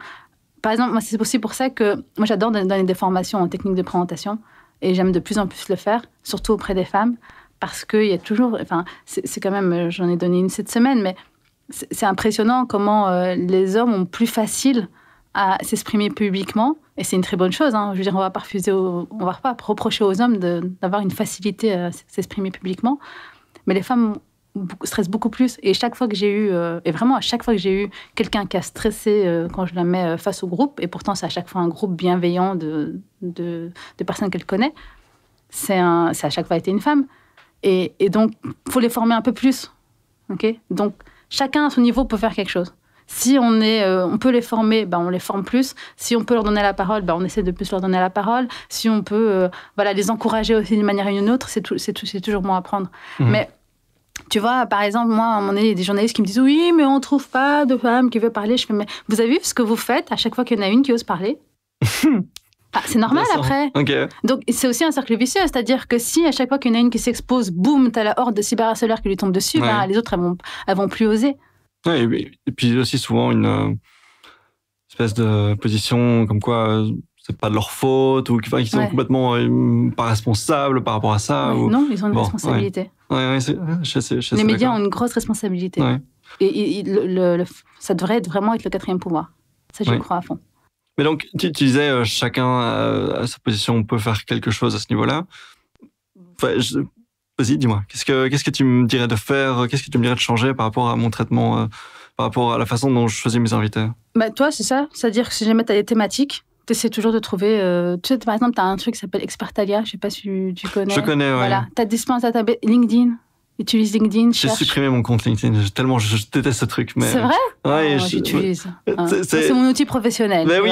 exemple, moi, c'est aussi pour ça que moi, j'adore donner des formations en technique de présentation. Et j'aime de plus en plus le faire, surtout auprès des femmes, parce qu'il y a toujours... c'est quand même... J'en ai donné une cette semaine, mais c'est impressionnant comment les hommes ont plus facile à s'exprimer publiquement. Et c'est une très bonne chose. Je veux dire, on ne va pas reprocher aux hommes d'avoir une facilité à s'exprimer publiquement. Mais les femmes stressent beaucoup plus. Et chaque fois que j'ai eu... et vraiment, à chaque fois que j'ai eu quelqu'un qui a stressé quand je la mets face au groupe, et pourtant c'est à chaque fois un groupe bienveillant de personnes qu'elle connaît, c'est à chaque fois été une femme. Et donc, il faut les former un peu plus. Okay, donc, chacun à son niveau peut faire quelque chose. Si on peut les former, on les forme plus. Si on peut leur donner la parole, on essaie de plus leur donner la parole. Si on peut les encourager aussi d'une manière ou d'une autre, c'est toujours bon à prendre. Mais tu vois, par exemple, moi, à un moment donné, il y a des journalistes qui me disent « Oui, mais on ne trouve pas de femme qui veut parler. » Je fais « Mais vous avez vu ce que vous faites à chaque fois qu'il y en a une qui ose parler ?» C'est normal après. Okay. Donc, c'est aussi un cercle vicieux. C'est-à-dire que si à chaque fois qu'il y en a une qui s'expose, boum, tu as la horde de cyberharceleurs qui lui tombe dessus, les autres, elles vont plus oser. Ouais, et puis aussi souvent une espèce de position comme quoi c'est pas de leur faute ou qu'ils sont complètement pas responsables par rapport à ça. Non, ils ont une responsabilité. Les médias ont une grosse responsabilité. Et ça devrait vraiment être le quatrième pouvoir. Ça, j'y crois à fond. Mais donc, tu disais, chacun à sa position peut faire quelque chose à ce niveau-là. Vas-y, dis-moi. Qu'est-ce que tu me dirais de faire? Qu'est-ce que tu me dirais de changer par rapport à mon traitement, par rapport à la façon dont je choisis mes invités? Toi, c'est ça. C'est-à-dire que si jamais tu as des thématiques, tu essaies toujours de trouver... tu sais, par exemple, tu as un truc qui s'appelle Expertalia. Je ne sais pas si tu connais. Je connais, ouais. Voilà. Tu as dispense à ta LinkedIn. Utilise LinkedIn, J'ai cherche. supprimé mon compte LinkedIn. Je déteste ce truc. Mais... C'est vrai? Ouais, j'utilise. C'est mon outil professionnel. Mais oui.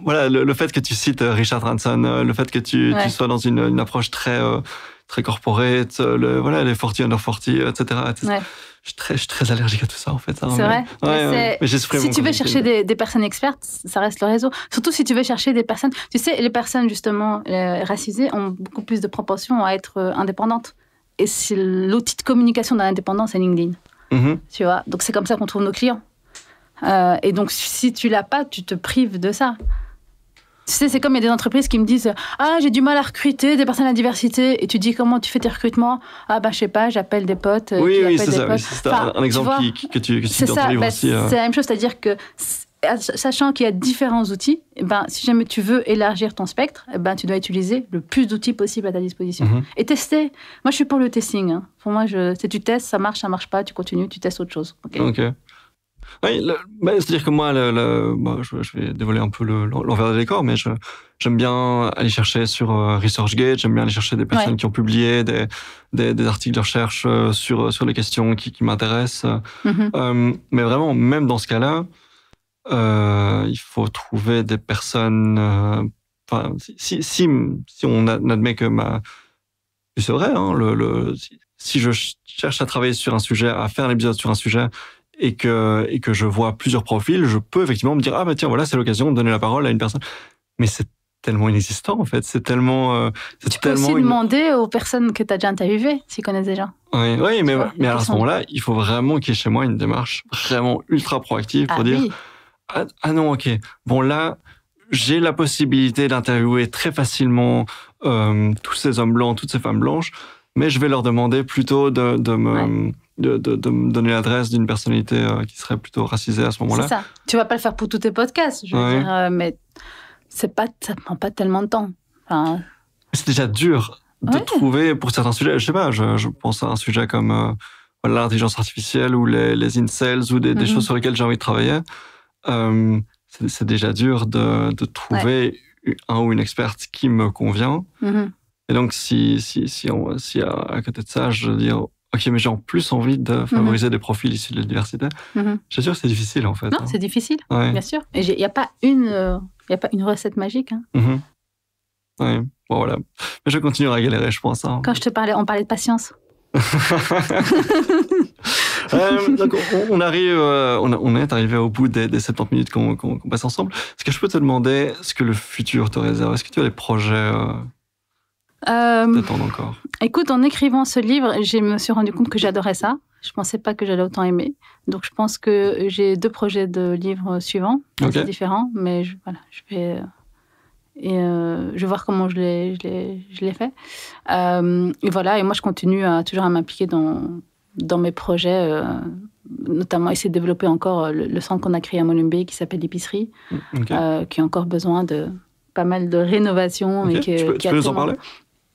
Voilà, le fait que tu cites Richard Branson, le fait que tu sois dans une approche très corporate, les 40 under 40, etc. Ouais. Je suis très allergique à tout ça, en fait. C'est vrai. Mais j'ai supprimé si tu veux chercher des personnes expertes, ça reste le réseau. Surtout si tu veux chercher des personnes... Tu sais, les personnes, justement, racisées ont beaucoup plus de propension à être indépendantes. Et c'est l'outil de communication d'un indépendant, c'est LinkedIn. Mm-hmm. Tu vois? Donc, c'est comme ça qu'on trouve nos clients. Et donc, si tu l'as pas, tu te prives de ça. Tu sais, c'est comme il y a des entreprises qui me disent « Ah, j'ai du mal à recruter des personnes à la diversité. » Et tu dis « Comment tu fais tes recrutements ?»« Ah, je sais pas, j'appelle des potes. » Oui, c'est ça. Oui, c'est un exemple que tu cites dans ton livre aussi. C'est la même chose, c'est-à-dire que, sachant qu'il y a différents outils, si jamais tu veux élargir ton spectre, tu dois utiliser le plus d'outils possible à ta disposition. Mm-hmm. Et tester. Moi, je suis pour le testing. Hein. Pour moi, tu testes, ça marche pas, tu continues, tu testes autre chose. Ok. Oui, c'est-à-dire que moi, je vais dévoiler un peu l'envers des décors, mais j'aime bien aller chercher sur ResearchGate, j'aime bien aller chercher des personnes qui ont publié des articles de recherche sur les questions qui m'intéressent. Mm-hmm. Mais vraiment, même dans ce cas-là, il faut trouver des personnes... si on admet que c'est vrai, hein, si je cherche à travailler sur un sujet, à faire un épisode sur un sujet, et que je vois plusieurs profils, je peux effectivement me dire « Ah, tiens, voilà, c'est l'occasion de donner la parole à une personne. » Mais c'est tellement inexistant, en fait. C'est tellement... tu peux aussi demander aux personnes que tu as déjà interviewées, s'ils connaissent déjà. Oui, mais à ce moment-là, il faut vraiment qu'il y ait chez moi une démarche vraiment ultra proactive pour dire « Ah non, ok. Bon, là, j'ai la possibilité d'interviewer très facilement tous ces hommes blancs, toutes ces femmes blanches, mais je vais leur demander plutôt de me donner l'adresse d'une personnalité qui serait plutôt racisée à ce moment-là. C'est ça. Tu vas pas le faire pour tous tes podcasts, je veux dire, mais ça prend pas tellement de temps. Enfin... C'est déjà dur de trouver pour certains sujets. Je sais pas, je pense à un sujet comme l'intelligence artificielle ou les incels ou des choses sur lesquelles j'ai envie de travailler. C'est déjà dur de trouver un ou une experte qui me convient. Mm-hmm. Et donc, si à côté de ça, je veux dire, ok, mais j'ai en plus envie de favoriser des profils issus de la diversité. Je suis sûr que c'est difficile, en fait. Non, c'est difficile, bien sûr. Et il n'y a pas une recette magique. Hein. Oui, bon, voilà. Mais je continuerai à galérer, je pense. Hein. Quand je te parlais, on parlait de patience. Donc on est arrivé au bout des 70 minutes qu'on passe ensemble. Est-ce que je peux te demander ce que le futur te réserve? Est-ce que tu as des projets t'attendent encore? Écoute, en écrivant ce livre, je me suis rendu compte que j'adorais ça. Je ne pensais pas que j'allais autant aimer. Donc, je pense que j'ai 2 projets de livres suivants, assez différents, mais je vais voir comment je l'ai fait. Et voilà, et moi, je continue toujours à m'impliquer dans mes projets, notamment essayer de développer encore le centre qu'on a créé à Molenbeek qui s'appelle l'Épicerie, qui a encore besoin de pas mal de rénovation. Et tu peux nous en parler?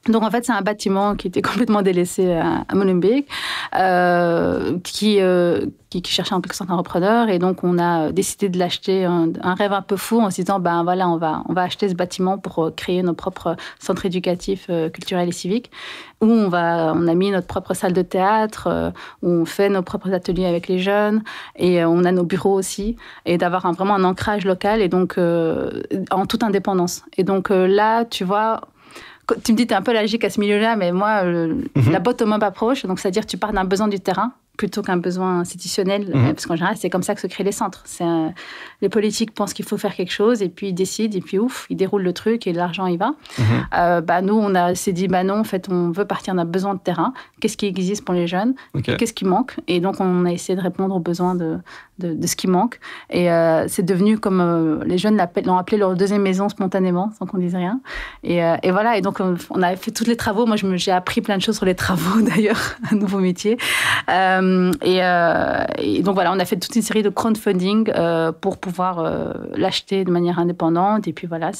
Donc, en fait, c'est un bâtiment qui était complètement délaissé à Molenbeek, qui cherchait un peu un repreneur. Et donc, on a décidé de l'acheter, un rêve un peu fou, en se disant, voilà, on va acheter ce bâtiment pour créer nos propres centres éducatifs, culturels et civiques, où on a mis notre propre salle de théâtre, où on fait nos propres ateliers avec les jeunes, et on a nos bureaux aussi, et d'avoir vraiment un ancrage local, et donc, en toute indépendance. Et donc, là, tu vois... Tu me dis, tu es un peu allergique à ce milieu-là, mais moi, la bottom-up approche, donc c'est-à-dire tu pars d'un besoin du terrain plutôt qu'un besoin institutionnel, parce qu'en général, c'est comme ça que se créent les centres. Les politiques pensent qu'il faut faire quelque chose, et puis ils décident, et puis ouf, ils déroulent le truc, et l'argent y va. Nous, on s'est dit, non, en fait, on veut partir d'un besoin de terrain. Qu'est-ce qui existe pour les jeunes? Qu'est-ce qui manque? Et donc, on a essayé de répondre aux besoins de ce qui manque. Et c'est devenu comme les jeunes l'ont appelé leur deuxième maison spontanément, sans qu'on dise rien. Et voilà, et donc on a fait tous les travaux. Moi, j'ai appris plein de choses sur les travaux, d'ailleurs, un nouveau métier. Et donc voilà, on a fait toute une série de crowdfunding pour pouvoir l'acheter de manière indépendante. Et puis voilà,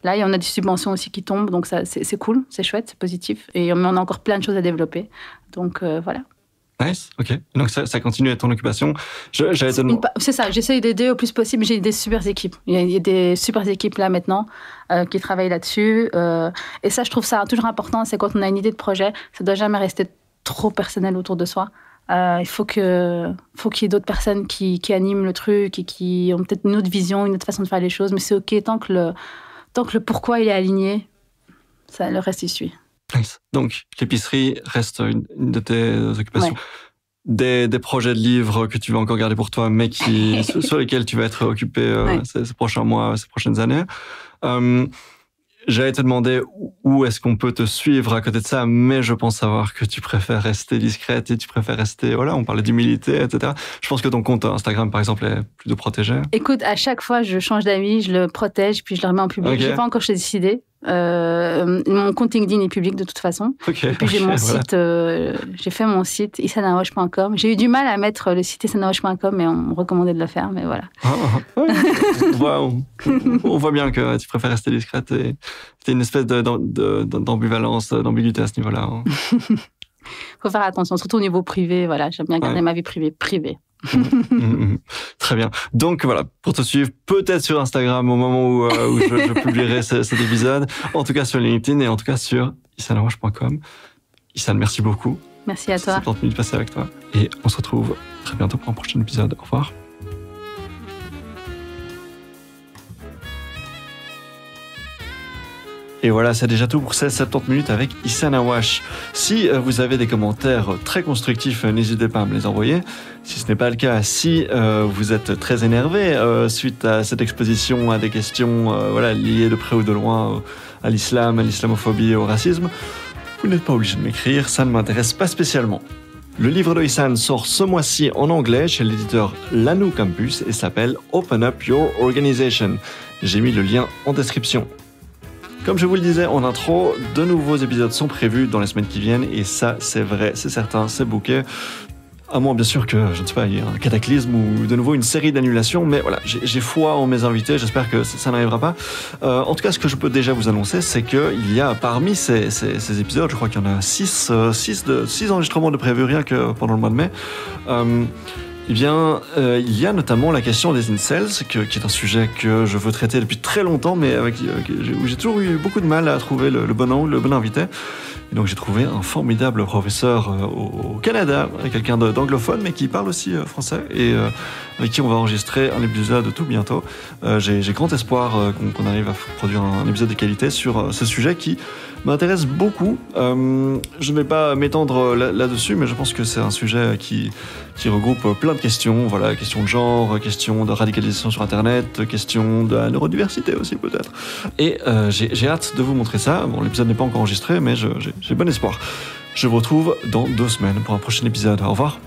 là, on a des subventions aussi qui tombent, donc ça, c'est cool, c'est chouette, c'est positif. Et on a encore plein de choses à développer. Donc voilà. Nice, ok. Donc ça continue à être ton occupation. C'est ça, j'essaye d'aider au plus possible. J'ai des super équipes. Il y a des super équipes là maintenant qui travaillent là-dessus. Et ça, je trouve ça toujours important. C'est quand on a une idée de projet, ça ne doit jamais rester trop personnel autour de soi. Il faut qu'il y ait d'autres personnes qui animent le truc et qui ont peut-être une autre vision, une autre façon de faire les choses. Mais c'est ok tant que le pourquoi il est aligné, ça, le reste il suit. Nice. Donc, l'épicerie reste une de tes occupations. Ouais. Des projets de livres que tu vas encore garder pour toi, mais sur lesquels tu vas être occupé ces prochains mois, ces prochaines années. J'allais te demander où est-ce qu'on peut te suivre à côté de ça, mais je pense savoir que tu préfères rester discrète et tu préfères rester, on parlait d'humilité, etc. Je pense que ton compte Instagram, par exemple, est plutôt protégé. Écoute, à chaque fois, je change d'avis, je le protège, puis je le remets en public. Okay. Je n'ai pas encore décidé. Mon compte LinkedIn est public de toute façon. Okay, et puis j'ai mon site, j'ai fait mon site isanawash.com. J'ai eu du mal à mettre le site isanawash.com, mais on me recommandait de le faire, mais voilà. On voit bien que tu préfères rester discrète et c'est une espèce d'ambivalence, d'ambiguïté à ce niveau-là. Faut faire attention, surtout au niveau privé. Voilà, j'aime bien garder ma vie privée. Très bien. Donc voilà, pour te suivre, peut-être sur Instagram au moment où je publierai cet épisode, en tout cas sur LinkedIn et en tout cas sur isanawash.com. Isan, merci beaucoup. Merci à toi. 70 minutes passées avec toi et on se retrouve très bientôt pour un prochain épisode. Au revoir. Et voilà, c'est déjà tout pour ces 70 minutes avec Isanawash. Si vous avez des commentaires très constructifs, n'hésitez pas à me les envoyer. Si ce n'est pas le cas, si vous êtes très énervé suite à cette exposition à des questions liées de près ou de loin à l'islam, à l'islamophobie et au racisme, vous n'êtes pas obligé de m'écrire, ça ne m'intéresse pas spécialement. Le livre de Isan sort ce mois-ci en anglais chez l'éditeur Lano Campus et s'appelle Open Up Your Organization. J'ai mis le lien en description. Comme je vous le disais en intro, de nouveaux épisodes sont prévus dans les semaines qui viennent et ça, c'est vrai, c'est certain, c'est booké. À moins, bien sûr, que, je ne sais pas, il y ait un cataclysme ou de nouveau une série d'annulations, mais voilà, j'ai foi en mes invités, j'espère que ça n'arrivera pas. En tout cas, ce que je peux déjà vous annoncer, c'est qu'il y a parmi ces épisodes, je crois qu'il y en a 6 enregistrements de prévus rien que pendant le mois de mai. Il y a notamment la question des incels, qui est un sujet que je veux traiter depuis très longtemps, mais où j'ai toujours eu beaucoup de mal à trouver le bon angle, le bon invité. Et donc j'ai trouvé un formidable professeur au Canada, quelqu'un d'anglophone, mais qui parle aussi français, et avec qui on va enregistrer un épisode tout bientôt. J'ai grand espoir qu'on arrive à produire un épisode de qualité sur ce sujet qui m'intéresse beaucoup. Je ne vais pas m'étendre là-dessus, mais je pense que c'est un sujet qui regroupe plein de questions. Voilà, questions de genre, questions de radicalisation sur Internet, questions de la neurodiversité aussi peut-être. Et j'ai hâte de vous montrer ça. Bon, l'épisode n'est pas encore enregistré, mais j'ai bon espoir. Je vous retrouve dans 2 semaines pour un prochain épisode. Au revoir.